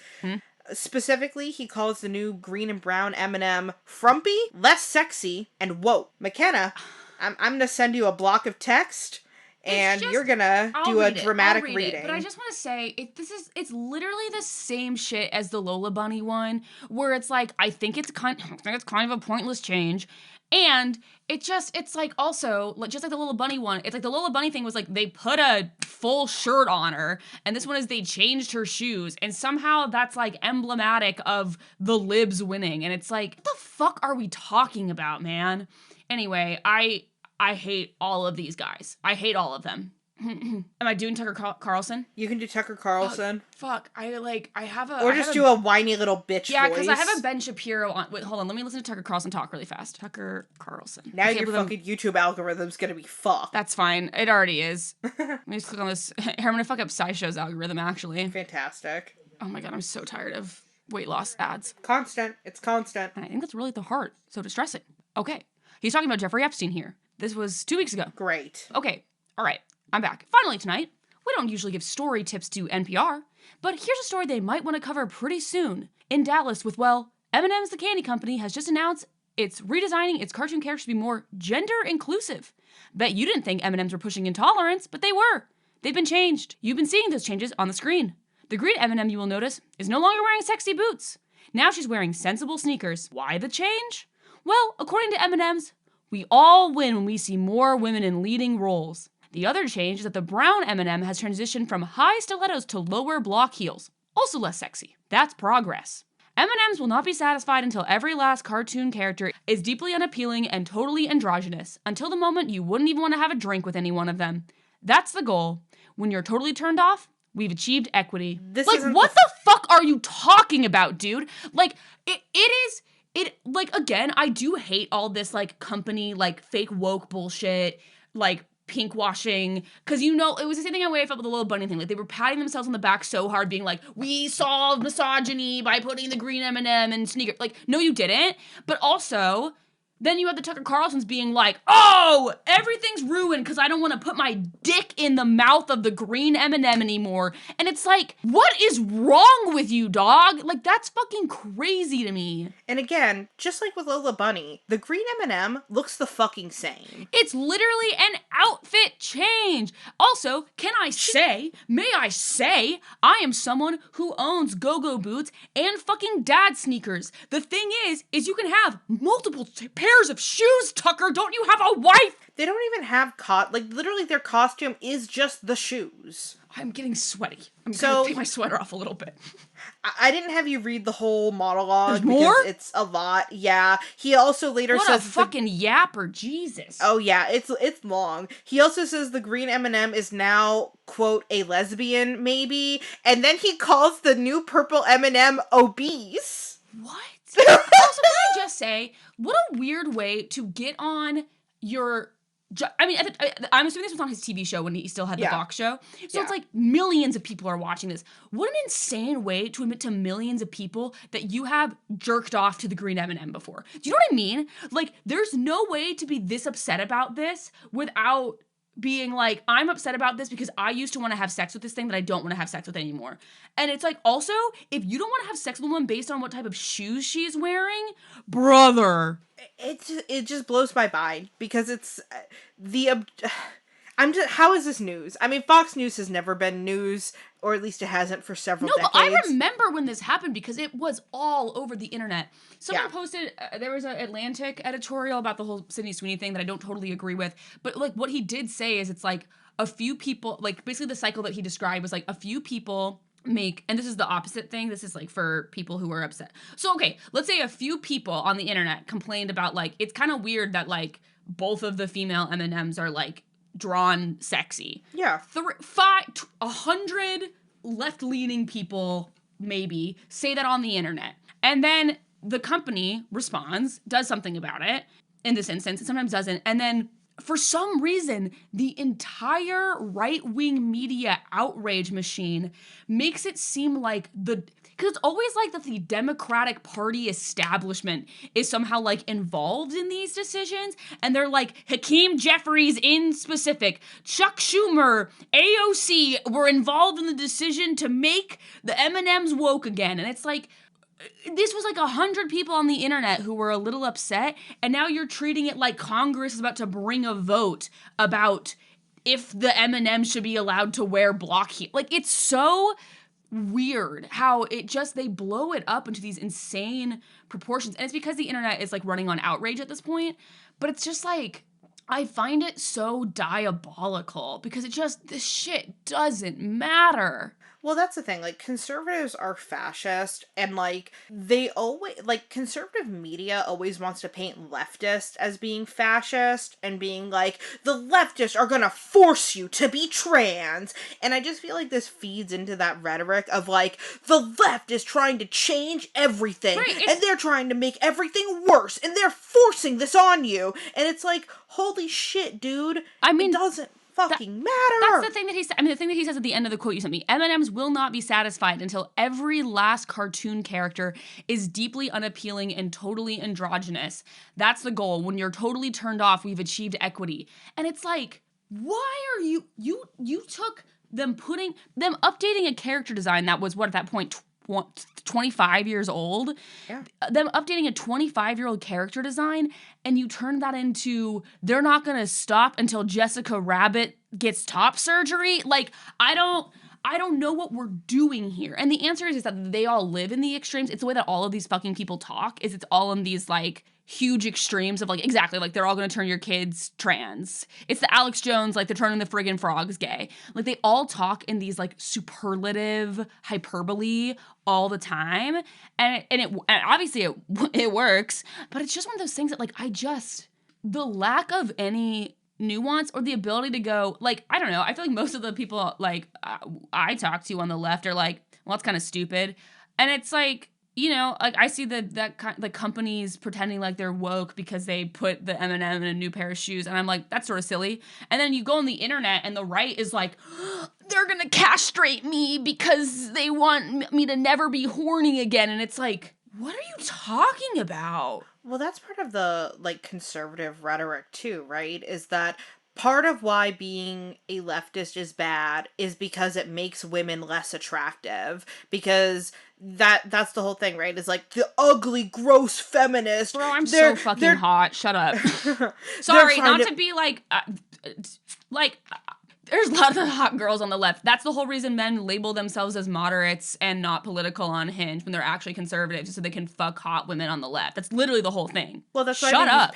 Specifically, he calls the new green and brown M&M frumpy, less sexy, and woke. Mackenna, I'm going to send you a block of text. And you're gonna do a dramatic reading. But I just want to say, it's literally the same shit as the Lola Bunny one, where it's like, I think it's kind of a pointless change. And it's like also, just like the Lola Bunny one, it's like the Lola Bunny thing was like, they put a full shirt on her, and this one is they changed her shoes, and somehow that's like emblematic of the libs winning. And it's like, what the fuck are we talking about, man? Anyway, I hate all of these guys. I hate all of them. Am I doing Tucker Carlson? You can do Tucker Carlson. Fuck. Or just do a whiny little bitch voice. Yeah, because I have a Ben Shapiro on. Wait, hold on. Let me listen to Tucker Carlson talk really fast. Tucker Carlson. Now your fucking YouTube algorithm's gonna be fucked. That's fine. It already is. Let me just click on this. Here, I'm gonna fuck up SciShow's algorithm, actually. Fantastic. Oh my god, I'm so tired of weight loss ads. Constant. It's constant. And I think that's really at the heart. So distressing. Okay. He's talking about Jeffrey Epstein here. This was 2 weeks ago. Great. Okay. All right. I'm back. Finally tonight. We don't usually give story tips to NPR, but here's a story they might want to cover pretty soon. In Dallas with, M&M's the candy company has just announced it's redesigning its cartoon characters to be more gender inclusive. Bet you didn't think M&M's were pushing intolerance, but they were. They've been changed. You've been seeing those changes on the screen. The green M&M, you will notice, is no longer wearing sexy boots. Now she's wearing sensible sneakers. Why the change? Well, according to M&M's, we all win when we see more women in leading roles. The other change is that the brown M&M has transitioned from high stilettos to lower block heels. Also less sexy. That's progress. M&M's will not be satisfied until every last cartoon character is deeply unappealing and totally androgynous, until the moment you wouldn't even want to have a drink with any one of them. That's the goal. When you're totally turned off, we've achieved equity. What the fuck are you talking about, dude? Again, I do hate all this, company, fake woke bullshit, pink washing, because, it was the same thing I felt with the Little Bunny thing. They were patting themselves on the back so hard, being like, we solved misogyny by putting the green M&M in sneaker. No, you didn't. But also, then you have the Tucker Carlsons being like, oh, everything's ruined because I don't want to put my dick in the mouth of the green M&M anymore. And it's like, what is wrong with you, dog? That's fucking crazy to me. And again, just like with Lola Bunny, the green M&M looks the fucking same. It's literally an outfit change. Also, may I say, I am someone who owns go-go boots and fucking dad sneakers. The thing is you can have multiple pairs of shoes, Tucker. Don't you have a wife? They don't even have literally their costume is just the shoes. I'm getting sweaty. I'm gonna take my sweater off a little bit. I didn't have you read the whole monologue. There's more? Because it's a lot. Yeah. He also later says... What a fucking yapper, Jesus. Oh yeah, it's long. He also says the green M&M is now, quote, a lesbian, maybe. And then he calls the new purple M&M obese. What? Also, can I just say, what a weird way to get on your... I mean, I'm assuming this was on his TV show when he still had the Fox show. So it's like millions of people are watching this. What an insane way to admit to millions of people that you have jerked off to the green M&M before. Do you know what I mean? Like, there's no way to be this upset about this without being like, I'm upset about this because I used to want to have sex with this thing that I don't want to have sex with anymore. And it's like, also, if you don't want to have sex with a woman based on what type of shoes she's wearing, brother... It just blows my mind because it's how is this news? I mean, Fox News has never been news, or at least it hasn't for several decades. But I remember when this happened because it was all over the internet. Someone posted, there was an Atlantic editorial about the whole Sydney Sweeney thing that I don't totally agree with, but like what he did say is it's like a few people, like basically the cycle that he described was like a few people make, and this is the opposite thing, this is like for people who are upset. So okay, let's say a few people on the internet complained about like, it's kind of weird that like both of the female M&Ms are like drawn sexy. Yeah. 100 left-leaning people maybe say that on the internet. And then the company responds, does something about it in this instance, and sometimes doesn't, and then for some reason, the entire right-wing media outrage machine makes it seem like because it's always like that the Democratic Party establishment is somehow like involved in these decisions, and they're like Hakeem Jeffries in specific, Chuck Schumer, AOC were involved in the decision to make the M&Ms woke again, and it's like, this was like 100 people on the internet who were a little upset, and now you're treating it like Congress is about to bring a vote about if the M&M should be allowed to wear block heels. Like, it's so weird how they blow it up into these insane proportions. And it's because the internet is like running on outrage at this point, but it's just like, I find it so diabolical because this shit doesn't matter. Well, that's the thing. Like, conservatives are fascist, and, like, they always, like, conservative media always wants to paint leftists as being fascist and being like, the leftists are gonna force you to be trans. And I just feel like this feeds into that rhetoric of, like, the left is trying to change everything, right, and they're trying to make everything worse, and they're forcing this on you. And it's like, holy shit, dude. I mean, it doesn't fucking matter. That's the thing that he said. I mean, the thing that he says at the end of the quote you sent me, M&Ms will not be satisfied until every last cartoon character is deeply unappealing and totally androgynous. That's the goal. When you're totally turned off, we've achieved equity. And it's like, why are you took them updating a character design that was, what, at that point, 25 years old, them updating a 25-year-old character design, and you turn that into, they're not gonna stop until Jessica Rabbit gets top surgery. Like, I don't know what we're doing here. And the answer is that they all live in the extremes. It's the way that all of these fucking people talk, is it's all in these, like, huge extremes of, like, exactly, like, they're all gonna turn your kids trans. It's the Alex Jones, like, they're turning the friggin' frogs gay. Like, they all talk in these, like, superlative hyperbole all the time. And obviously it works, but it's just one of those things that, like, the lack of any nuance or the ability to go, like, I don't know, I feel like most of the people, like, I talk to on the left are like, well, it's kind of stupid. And it's like, you know, like, I see the companies pretending like they're woke because they put the M&M in a new pair of shoes, and I'm like, that's sort of silly. And then you go on the internet, and the right is like, they're gonna castrate me because they want me to never be horny again, and it's like, what are you talking about? Well, that's part of the, like, conservative rhetoric, too, right? Is that part of why being a leftist is bad is because it makes women less attractive. Because that's the whole thing, right? Is like, the ugly, gross feminist. Bro, I'm so fucking hot. Shut up. Sorry, not to be like, there's a lot of hot girls on the left. That's the whole reason men label themselves as moderates and not political on Hinge when they're actually conservatives, so they can fuck hot women on the left. That's literally the whole thing. Well, that's why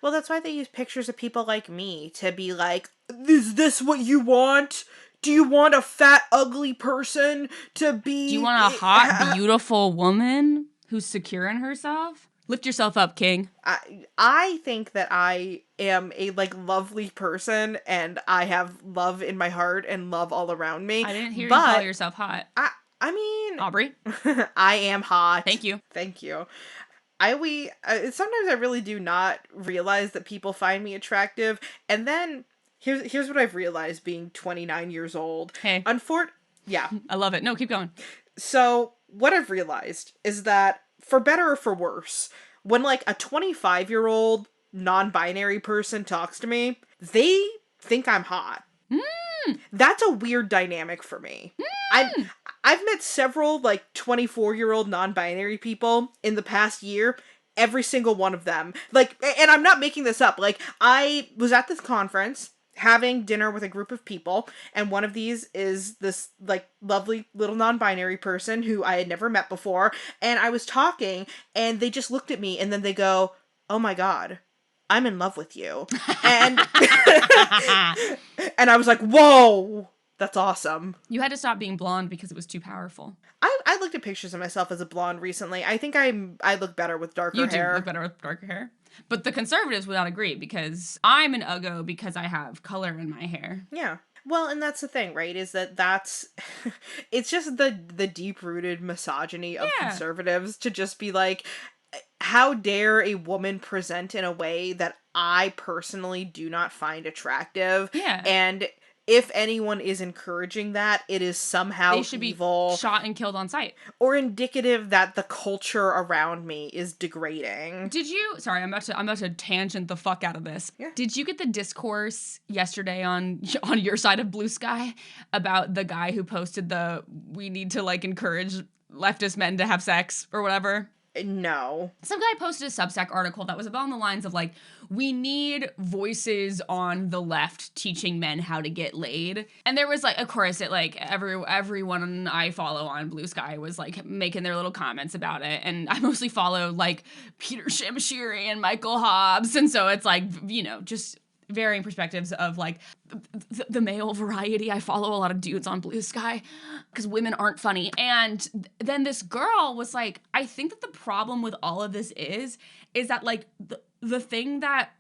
that's why they use pictures of people like me to be like, is this what you want? Do you want a fat, ugly person to be... Do you want a hot, beautiful woman who's secure in herself? Lift yourself up, King. I think that I am a, like, lovely person, and I have love in my heart and love all around me. I didn't hear you call yourself hot. I mean... Aubrey? I am hot. Thank you. Thank you. sometimes I really do not realize that people find me attractive, and then here's what I've realized being 29 years old. Hey. Yeah. I love it. No, keep going. So, what I've realized is that, for better or for worse, when, like, a 25-year-old non-binary person talks to me, they think I'm hot. That's a weird dynamic for me. I've met several, like, 24-year-old non-binary people in the past year. Every single one of them. Like, and I'm not making this up. Like, I was at this conference having dinner with a group of people, and one of these is this, like, lovely little non-binary person who I had never met before, and I was talking, and they just looked at me, and then they go, "Oh my god, I'm in love with you." And and I was like, "Whoa, that's awesome." You had to stop being blonde because it was too powerful. I looked at pictures of myself as a blonde recently. I think I look better with darker hair. You do look better with darker hair. But the conservatives would not agree because I'm an uggo because I have color in my hair. Yeah. Well, and that's the thing, right? Is that's it's just the deep-rooted misogyny of conservatives to just be like, how dare a woman present in a way that I personally do not find attractive? Yeah. And if anyone is encouraging that, it is somehow they should evil, be shot and killed on sight, or indicative that the culture around me is degrading. Did you? Sorry, I'm about to tangent the fuck out of this. Yeah. Did you get the discourse yesterday on your side of Blue Sky about the guy who posted the "we need to like encourage leftist men to have sex" or whatever? No. Some guy posted a Substack article that was about on the lines of like, we need voices on the left teaching men how to get laid. And there was like, of course, it like everyone I follow on Blue Sky was like making their little comments about it. And I mostly follow like Peter Shamashiri and Michael Hobbs. And so it's like, you know, just varying perspectives of like the male variety. I follow a lot of dudes on Blue Sky because women aren't funny. And then this girl was like, I think that the problem with all of this is that like the thing that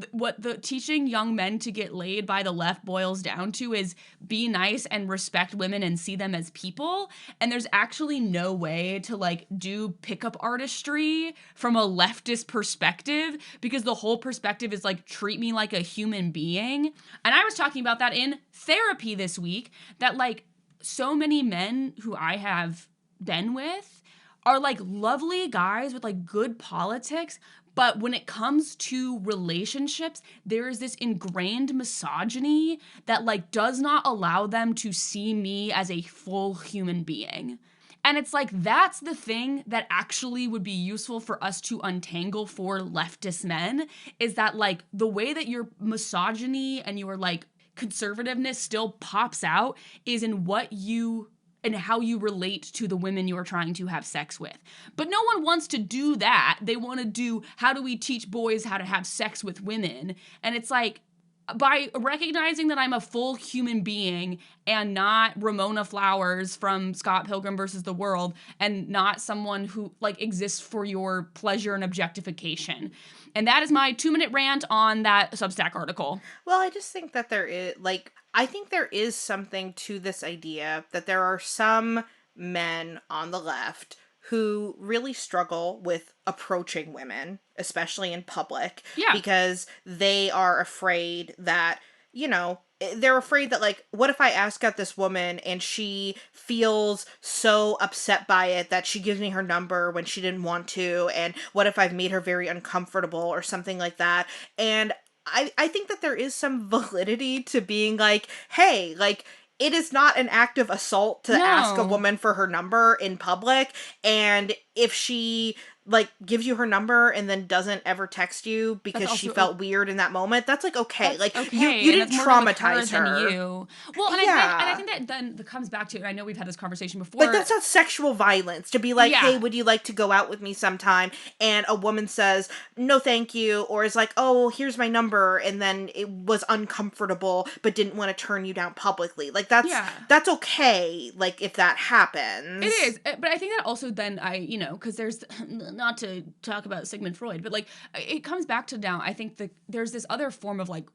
what the teaching young men to get laid by the left boils down to is be nice and respect women and see them as people. And there's actually no way to like do pickup artistry from a leftist perspective because the whole perspective is like treat me like a human being. And I was talking about that in therapy this week, that like so many men who I have been with are like lovely guys with like good politics. But when it comes to relationships, there is this ingrained misogyny that like does not allow them to see me as a full human being. And it's like, that's the thing that actually would be useful for us to untangle for leftist men, is that like the way that your misogyny and your like conservativeness still pops out is in what you and how you relate to the women you are trying to have sex with. But no one wants to do that. They want to do, how do we teach boys how to have sex with women? And it's like, by recognizing that I'm a full human being and not Ramona Flowers from Scott Pilgrim versus the World and not someone who like exists for your pleasure and objectification. And that is my 2-minute rant on that Substack article. Well, I just think that there is like, I think there is something to this idea that there are some men on the left who really struggle with approaching women, especially in public, because they are afraid that, you know, they're afraid that, like, what if I ask out this woman and she feels so upset by it that she gives me her number when she didn't want to, and what if I've made her very uncomfortable or something like that? And I think that there is some validity to being like, hey, like, it is not an act of assault to ask a woman for her number in public, and if she like gives you her number and then doesn't ever text you because she felt weird in that moment, that's like okay. Like you didn't traumatize her. Than you. Well, and I think that then that comes back to, and I know we've had this conversation before. Like that's not sexual violence to be like, hey, would you like to go out with me sometime? And a woman says no, thank you, or is like, oh, here's my number, and then it was uncomfortable but didn't want to turn you down publicly. Like that's okay. Like if that happens, it is. But I think that also then because there's. Not to talk about Sigmund Freud, but like it comes back to now, I think there's this other form of like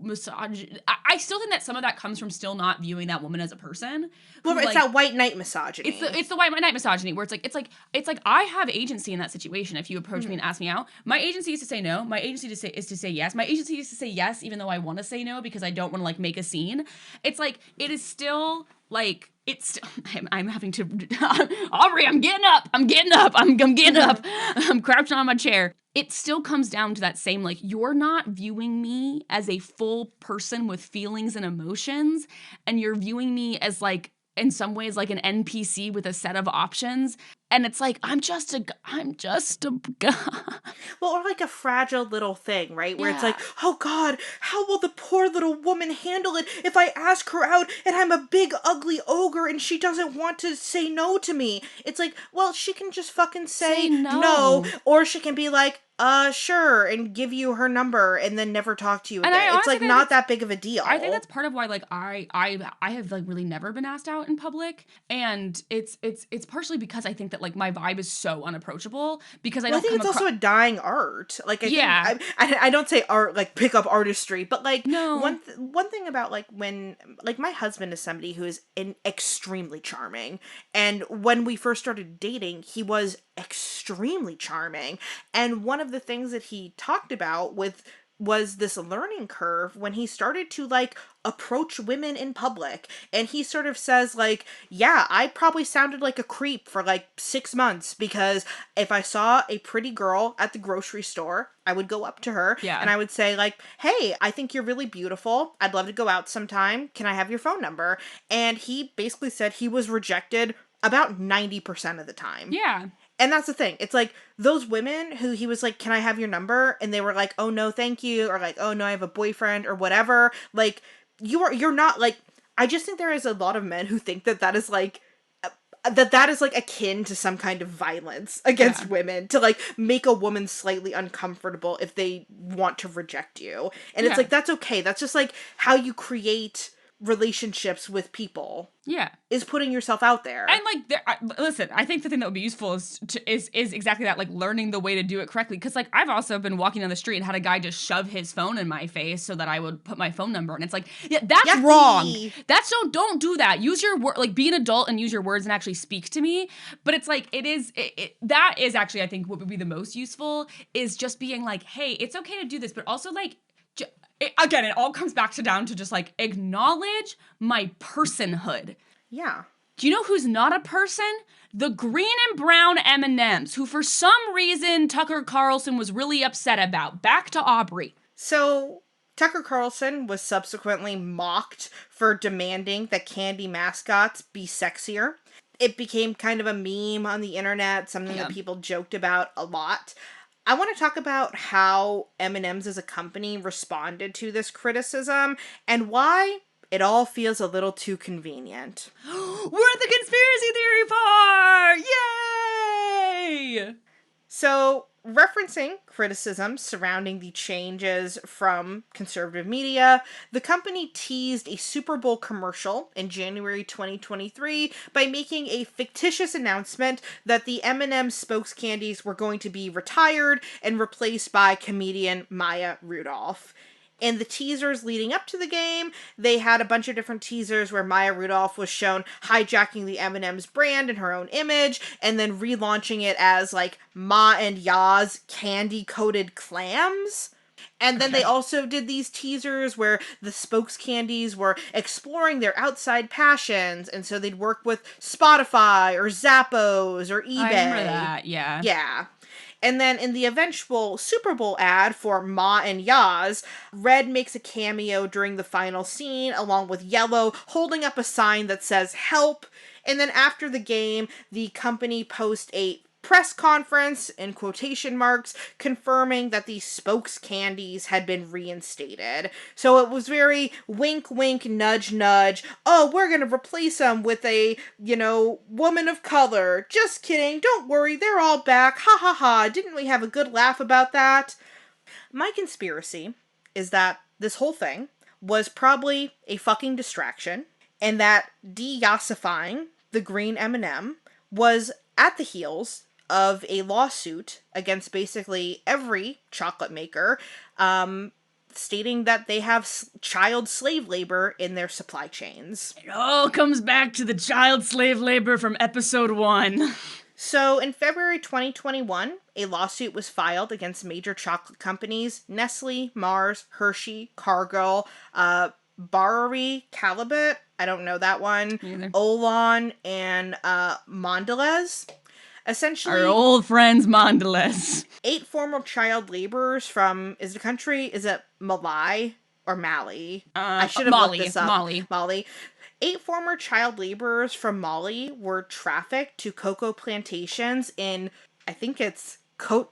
misogyny. I still think that some of that comes from still not viewing that woman as a person. Well, it's that white knight misogyny. It's the white knight misogyny where it's like I have agency in that situation. If you approach me and ask me out, my agency is to say no. My agency is to say yes. My agency is to say yes, even though I want to say no because I don't want to like make a scene. It's like it is still like it's. I'm having to. Aubrey, I'm getting up. I'm getting up. I'm getting up. I'm crouching on my chair. It still comes down to that same, like, you're not viewing me as a full person with feelings and emotions, and you're viewing me as, like, in some ways, like an NPC with a set of options. And it's like, I'm just a guy. Well, or like a fragile little thing, right? Where it's like, oh God, how will the poor little woman handle it if I ask her out and I'm a big ugly ogre and she doesn't want to say no to me? It's like, well, she can just fucking say no. Or she can be like, sure, and give you her number and then never talk to you again. It's like not that big of a deal. I think that's part of why like I have like really never been asked out in public, and it's partially because I think that like my vibe is so unapproachable because I think it's also a dying art. Like I don't say art like pick up artistry, but like one thing about like when like my husband is somebody who is extremely charming, and when we first started dating, he was extremely charming, and one of the things that he talked about was this learning curve when he started to like approach women in public. And he sort of says like, yeah, I probably sounded like a creep for like 6 months because if I saw a pretty girl at the grocery store, I would go up to her and I would say like, hey, I think you're really beautiful. I'd love to go out sometime. Can I have your phone number? And he basically said he was rejected about 90% of the time. Yeah. And that's the thing. It's like those women who he was like, can I have your number? And they were like, oh no, thank you. Or like, oh no, I have a boyfriend or whatever. Like you're not like, I just think there is a lot of men who think that is like, that is like akin to some kind of violence against women to like make a woman slightly uncomfortable if they want to reject you. And it's like, that's okay. That's just like how you create relationships with people. Yeah. Is putting yourself out there. And like, listen, I think the thing that would be useful is exactly that, like learning the way to do it correctly. Cause like I've also been walking down the street and had a guy just shove his phone in my face so that I would put my phone number. And it's like, yeah, that's wrong. That's don't do that. Use your word, like be an adult and use your words and actually speak to me. But it's like, that is actually, I think what would be the most useful is just being like, hey, it's okay to do this, but also like, again, it all comes back down to just like acknowledge my personhood. Yeah. Do you know who's not a person? The green and brown M&Ms, who for some reason Tucker Carlson was really upset about. Back to Aubrey. So Tucker Carlson was subsequently mocked for demanding that candy mascots be sexier. It became kind of a meme on the internet, something that people joked about a lot. I want to talk about how M&Ms as a company responded to this criticism and why it all feels a little too convenient. We're at the conspiracy theory part! Yay! So, referencing criticism surrounding the changes from conservative media, the company teased a Super Bowl commercial in January 2023 by making a fictitious announcement that the M&M spokes candies were going to be retired and replaced by comedian Maya Rudolph. In the teasers leading up to the game, they had a bunch of different teasers where Maya Rudolph was shown hijacking the M&M's brand in her own image and then relaunching it as like Ma and Ya's candy-coated clams. And then they also did these teasers where the spokes candies were exploring their outside passions, and so they'd work with Spotify or Zappos or eBay. I remember that, yeah. Yeah. And then in the eventual Super Bowl ad for Ma and Yaz, Red makes a cameo during the final scene, along with Yellow holding up a sign that says help. And then after the game, the company posts a press conference, in quotation marks, confirming that the spokes candies had been reinstated. So it was very wink, wink, nudge, nudge. Oh, we're gonna replace them with a, woman of color. Just kidding. Don't worry. They're all back. Ha ha ha. Didn't we have a good laugh about that? My conspiracy is that this whole thing was probably a fucking distraction, and that de-yassifying the green M&M was at the heels of a lawsuit against basically every chocolate maker stating that they have child slave labor in their supply chains. It all comes back to the child slave labor from episode 1. So in February 2021, a lawsuit was filed against major chocolate companies Nestle, Mars, Hershey, Cargill, Barry Callebaut, I don't know that one, Olan, and Mondelez. Essentially, our old friends Mondelez. 8 former child laborers from, is it Malai or Mali? I should have looked this up. Mali. 8 former child laborers from Mali were trafficked to cocoa plantations in, I think it's Côte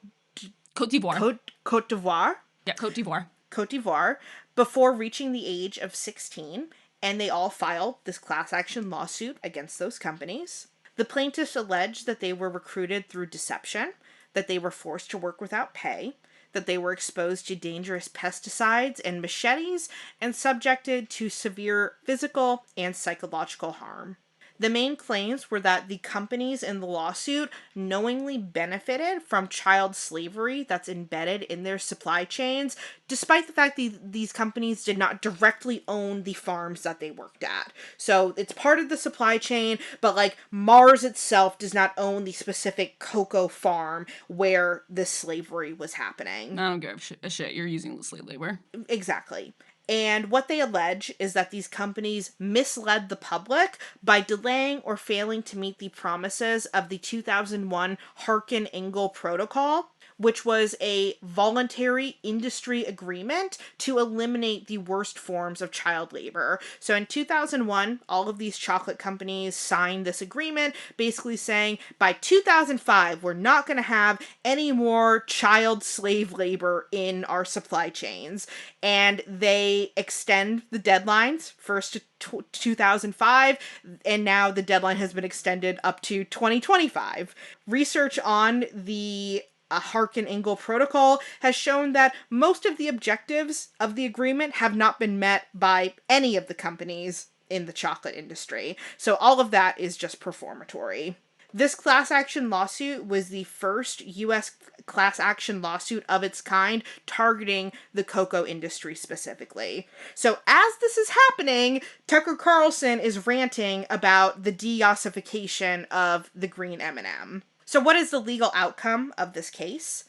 d'Ivoire. Côte d'Ivoire? Yeah, Côte d'Ivoire. Côte d'Ivoire, before reaching the age of 16, and they all filed this class action lawsuit against those companies. The plaintiffs alleged that they were recruited through deception, that they were forced to work without pay, that they were exposed to dangerous pesticides and machetes, and subjected to severe physical and psychological harm. The main claims were that the companies in the lawsuit knowingly benefited from child slavery that's embedded in their supply chains, despite the fact that these companies did not directly own the farms that they worked at. So it's part of the supply chain, but like Mars itself does not own the specific cocoa farm where this slavery was happening. I don't give a shit. You're using slave labor. Exactly. And what they allege is that these companies misled the public by delaying or failing to meet the promises of the 2001 Harkin-Engel Protocol, which was a voluntary industry agreement to eliminate the worst forms of child labor. So in 2001, all of these chocolate companies signed this agreement, basically saying by 2005, we're not going to have any more child slave labor in our supply chains. And they extend the deadlines first to 2005, and now the deadline has been extended up to 2025. Research on the Harkin-Engel Protocol has shown that most of the objectives of the agreement have not been met by any of the companies in the chocolate industry. So all of that is just performatory. This class action lawsuit was the first U.S. class action lawsuit of its kind targeting the cocoa industry specifically. So as this is happening, Tucker Carlson is ranting about the de-ossification of the green M&M. So what is the legal outcome of this case?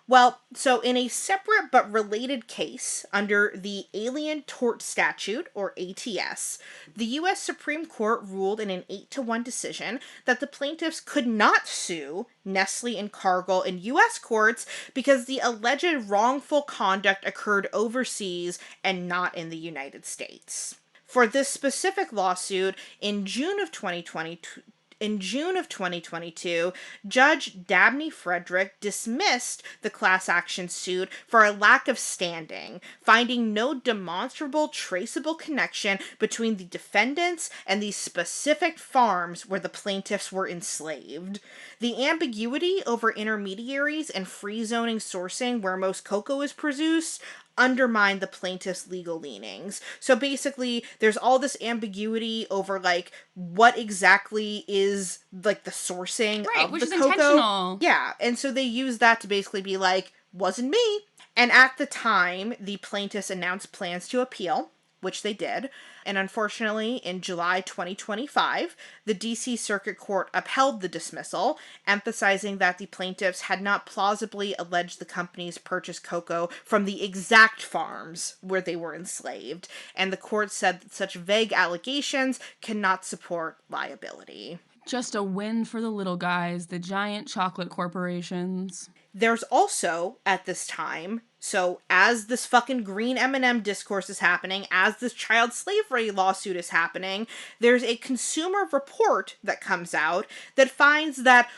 Well, so in a separate but related case under the Alien Tort Statute, or ATS, the U.S. Supreme Court ruled in an 8-1 decision that the plaintiffs could not sue Nestle and Cargill in U.S. courts because the alleged wrongful conduct occurred overseas and not in the United States. For this specific lawsuit, in June of 2022, Judge Dabney Frederick dismissed the class action suit for a lack of standing, finding no demonstrable traceable connection between the defendants and the specific farms where the plaintiffs were enslaved. The ambiguity over intermediaries and free zoning sourcing where most cocoa is produced undermine the plaintiff's legal leanings. So basically, there's all this ambiguity over, like, what exactly is, like, the sourcing of which the is cocoa. Intentional. Yeah, and so they use that to basically be like, wasn't me. And at the time, the plaintiffs announced plans to appeal, which they did. And unfortunately, in July 2025, the D.C. Circuit Court upheld the dismissal, emphasizing that the plaintiffs had not plausibly alleged the companies purchased cocoa from the exact farms where they were enslaved. And the court said that such vague allegations cannot support liability. Just a win for the little guys, the giant chocolate corporations. There's also, at this time, so as this fucking green M&M discourse is happening, as this child slavery lawsuit is happening, there's a consumer report that comes out that finds that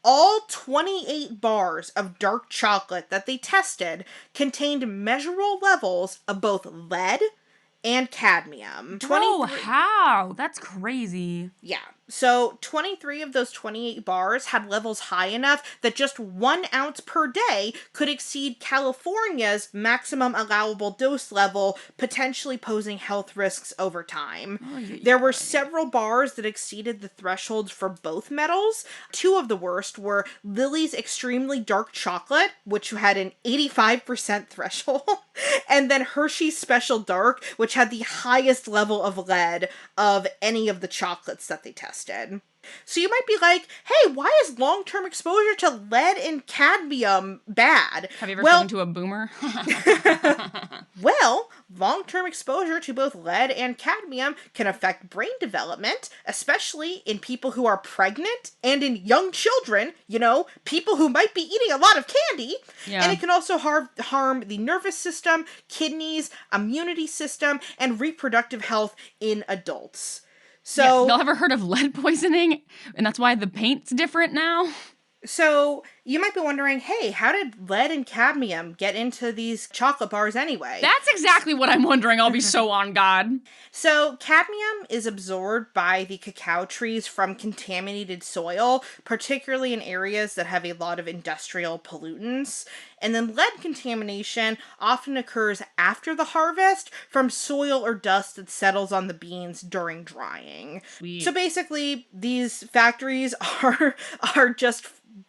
all 28 bars of dark chocolate that they tested contained measurable levels of both lead and cadmium. Bro, how? That's crazy. Yeah. So 23 of those 28 bars had levels high enough that just 1 ounce per day could exceed California's maximum allowable dose level, potentially posing health risks over time. There were several bars that exceeded the thresholds for both metals. 2 of the worst were Lily's Extremely Dark Chocolate, which had an 85% threshold, and then Hershey's Special Dark, which had the highest level of lead of any of the chocolates that they tested. So you might be like, hey, why is long-term exposure to lead and cadmium bad? Have you ever spoken to a boomer? Well, long-term exposure to both lead and cadmium can affect brain development, especially in people who are pregnant and in young children, people who might be eating a lot of candy. Yeah. And it can also harm the nervous system, kidneys, immunity system, and reproductive health in adults. So, yeah, y'all ever heard of lead poisoning? And that's why the paint's different now? So, you might be wondering, hey, how did lead and cadmium get into these chocolate bars anyway? That's exactly what I'm wondering. I'll be so on God. So, cadmium is absorbed by the cacao trees from contaminated soil, particularly in areas that have a lot of industrial pollutants. And then lead contamination often occurs after the harvest from soil or dust that settles on the beans during drying. Sweet. So basically, these factories are just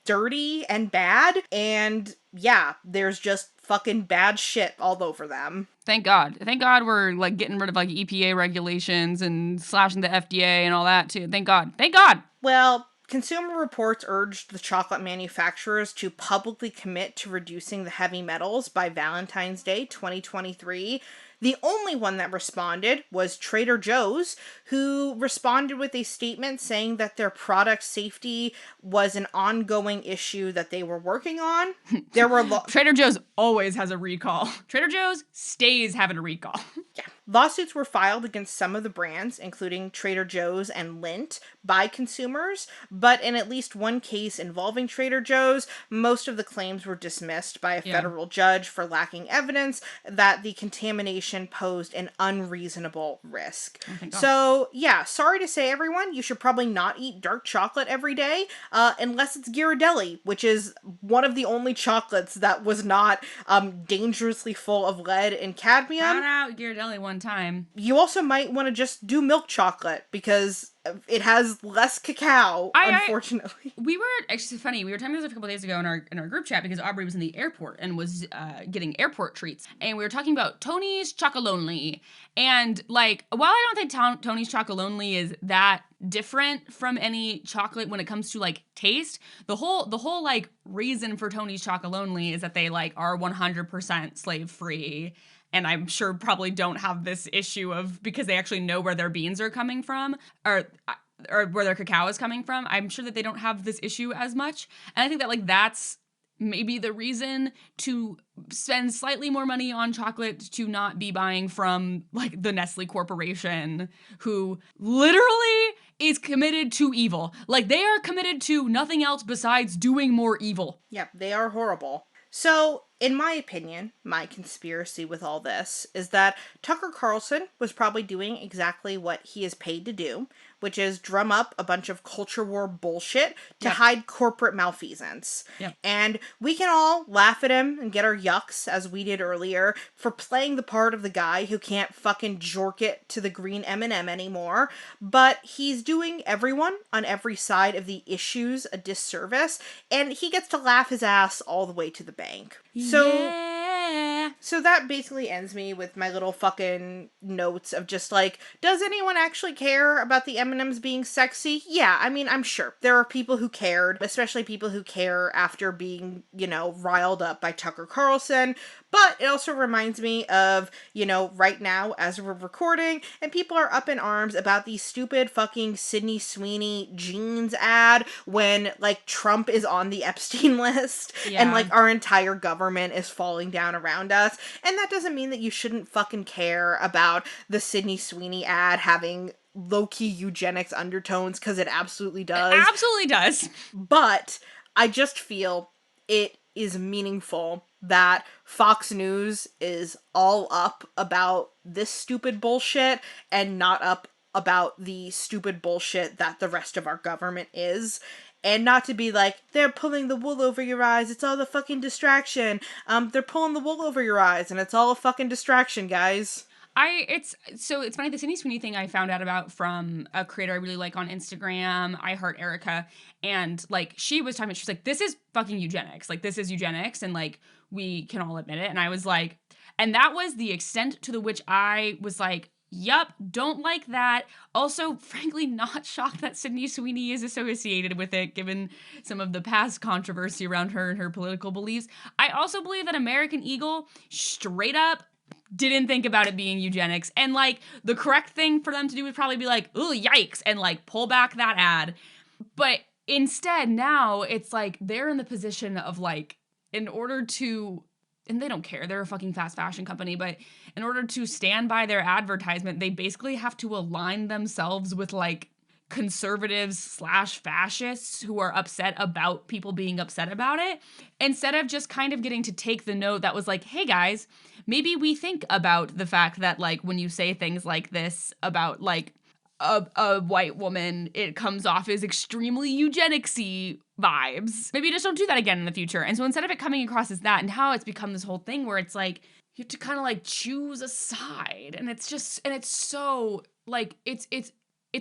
dirty and bad, and yeah, there's just fucking bad shit all over them. Thank God. Thank God we're like getting rid of like EPA regulations and slashing the FDA and all that too. Thank God. Thank God. Well, Consumer Reports urged the chocolate manufacturers to publicly commit to reducing the heavy metals by Valentine's Day 2023. The only one that responded was Trader Joe's, who responded with a statement saying that their product safety was an ongoing issue that they were working on. There were Trader Joe's always has a recall. Trader Joe's stays having a recall. Yeah. Lawsuits were filed against some of the brands, including Trader Joe's and Lindt, by consumers, but in at least one case involving Trader Joe's, most of the claims were dismissed by a federal judge for lacking evidence that the contamination posed an unreasonable risk. So, yeah, sorry to say, everyone, you should probably not eat dark chocolate every day, unless it's Ghirardelli, which is one of the only chocolates that was not dangerously full of lead and cadmium. Shout out Ghirardelli one time. You also might want to just do milk chocolate because it has less cacao, unfortunately. We were actually funny. We were talking about this a couple days ago in our group chat because Aubrey was in the airport and was getting airport treats, and we were talking about Tony's Chocolonely. And like, while I don't think Tony's Chocolonely is that different from any chocolate when it comes to like taste, the whole like reason for Tony's Chocolonely is that they like are 100% slave free. And I'm sure probably don't have this issue of, because they actually know where their beans are coming from, or where their cacao is coming from. I'm sure that they don't have this issue as much. And I think that like that's maybe the reason to spend slightly more money on chocolate, to not be buying from like the Nestle Corporation, who literally is committed to evil. Like they are committed to nothing else besides doing more evil. Yep, they are horrible. So, in my opinion, my conspiracy with all this is that Tucker Carlson was probably doing exactly what he is paid to do, which is drum up a bunch of culture war bullshit to hide corporate malfeasance. Yep. And we can all laugh at him and get our yucks, as we did earlier, for playing the part of the guy who can't fucking jork it to the green M&M anymore, but he's doing everyone on every side of the issues a disservice, and he gets to laugh his ass all the way to the bank. So that basically ends me with my little fucking notes of just like, does anyone actually care about the M&Ms being sexy? Yeah, I mean, I'm sure. There are people who cared, especially people who care after being, riled up by Tucker Carlson. But it also reminds me of, right now as we're recording, and people are up in arms about the stupid fucking Sydney Sweeney jeans ad when, like, Trump is on the Epstein list and, like, our entire government is falling down around us. And that doesn't mean that you shouldn't fucking care about the Sydney Sweeney ad having low-key eugenics undertones, because it absolutely does. It absolutely does. But I just feel it is meaningful that Fox News is all up about this stupid bullshit and not up about the stupid bullshit that the rest of our government is. And not to be like, they're pulling the wool over your eyes, it's all the fucking distraction. They're pulling the wool over your eyes, and it's all a fucking distraction, guys. It's funny, the Sydney Sweeney thing I found out about from a creator I really like on Instagram, I Heart Erica, and like she was like, this is fucking eugenics. Like, this is eugenics, and like we can all admit it. And I was like, and that was the extent to the which I was like, yup, don't like that. Also, frankly, not shocked that Sydney Sweeney is associated with it, given some of the past controversy around her and her political beliefs. I also believe that American Eagle straight up didn't think about it being eugenics. And like, the correct thing for them to do would probably be like, ooh, yikes, and like pull back that ad. But instead, now it's like they're in the position of like, in order to, and they don't care, they're a fucking fast fashion company, but in order to stand by their advertisement, they basically have to align themselves with like conservatives / fascists who are upset about people being upset about it, instead of just kind of getting to take the note that was like, hey guys, maybe we think about the fact that like when you say things like this about like a white woman, it comes off as extremely eugenicsy vibes. Maybe just don't do that again in the future. And so instead of it coming across as that, and how it's become this whole thing where it's like you have to kind of like choose a side, and it's just, and it's so like it's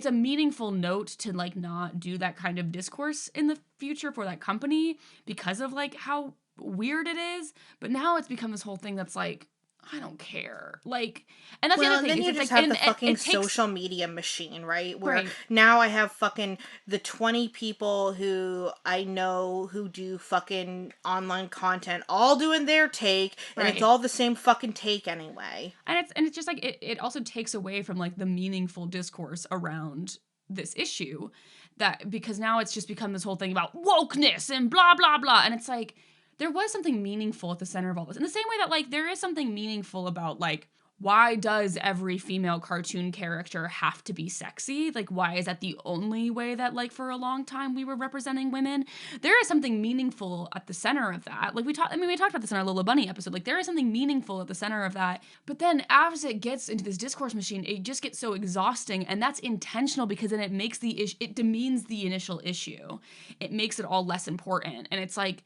a meaningful note to like not do that kind of discourse in the future for that company because of like how weird it is. But now it's become this whole thing that's like, I don't care. Like, and that's the other thing. Then you it's just like, have the fucking takes, social media machine, right? Where right. Now I have fucking the 20 people who I know who do fucking online content all doing their take, and Right. it's all the same fucking take anyway. And it's just like, it also takes away from like the meaningful discourse around this issue, that because now it's just become this whole thing about wokeness and blah, blah, blah. And it's like, there was something meaningful at the center of all this. In the same way that, like, there is something meaningful about, like, why does every female cartoon character have to be sexy? Like, why is that the only way that, like, for a long time we were representing women? There is something meaningful at the center of that. Like, we talked about this in our Lola Bunny episode. Like, there is something meaningful at the center of that. But then as it gets into this discourse machine, it just gets so exhausting. And that's intentional because then it makes it demeans the initial issue. It makes it all less important. And it's like,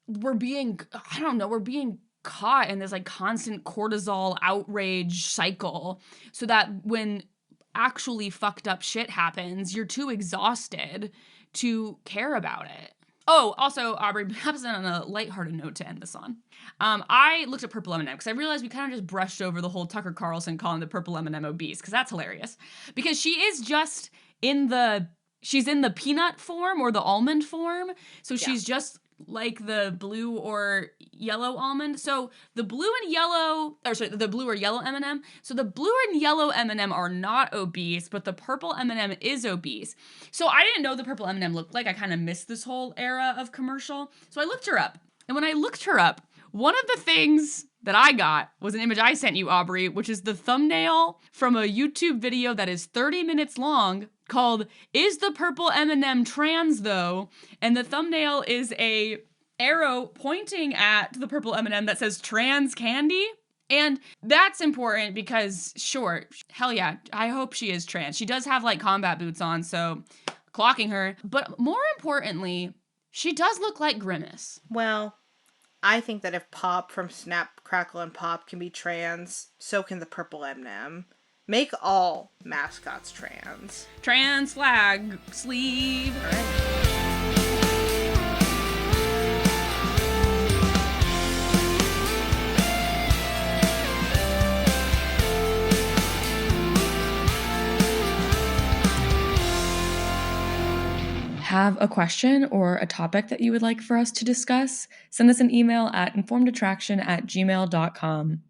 we're being caught in this like constant cortisol outrage cycle, so that when actually fucked up shit happens, you're too exhausted to care about it. Oh, also, Aubrey, perhaps on a lighthearted note to end this on. I looked at Purple M&M because I realized we kind of just brushed over the whole Tucker Carlson calling the Purple M&M obese, because that's hilarious. Because she is just she's in the peanut form or the almond form. So she's just like the blue or yellow almond. So the blue or yellow M&M. So the blue and yellow M&M are not obese, but the purple M&M is obese. So I didn't know the purple M&M looked like. I kind of missed this whole era of commercial. So I looked her up. And when I looked her up, one of the things that I got was an image I sent you, Aubrey, which is the thumbnail from a YouTube video that is 30 minutes long called "Is the Purple M&M Trans Though?" And the thumbnail is a arrow pointing at the purple M&M that says trans candy. And that's important because, sure, hell yeah, I hope she is trans. She does have like combat boots on, so clocking her. But more importantly, she does look like Grimace. Well, I think that if Pop from Snap, Crackle, and Pop can be trans, so can the purple M&M. Make all mascots trans. Trans flag sleeve. All right. Have a question or a topic that you would like for us to discuss? Send us an email at informedattraction@gmail.com.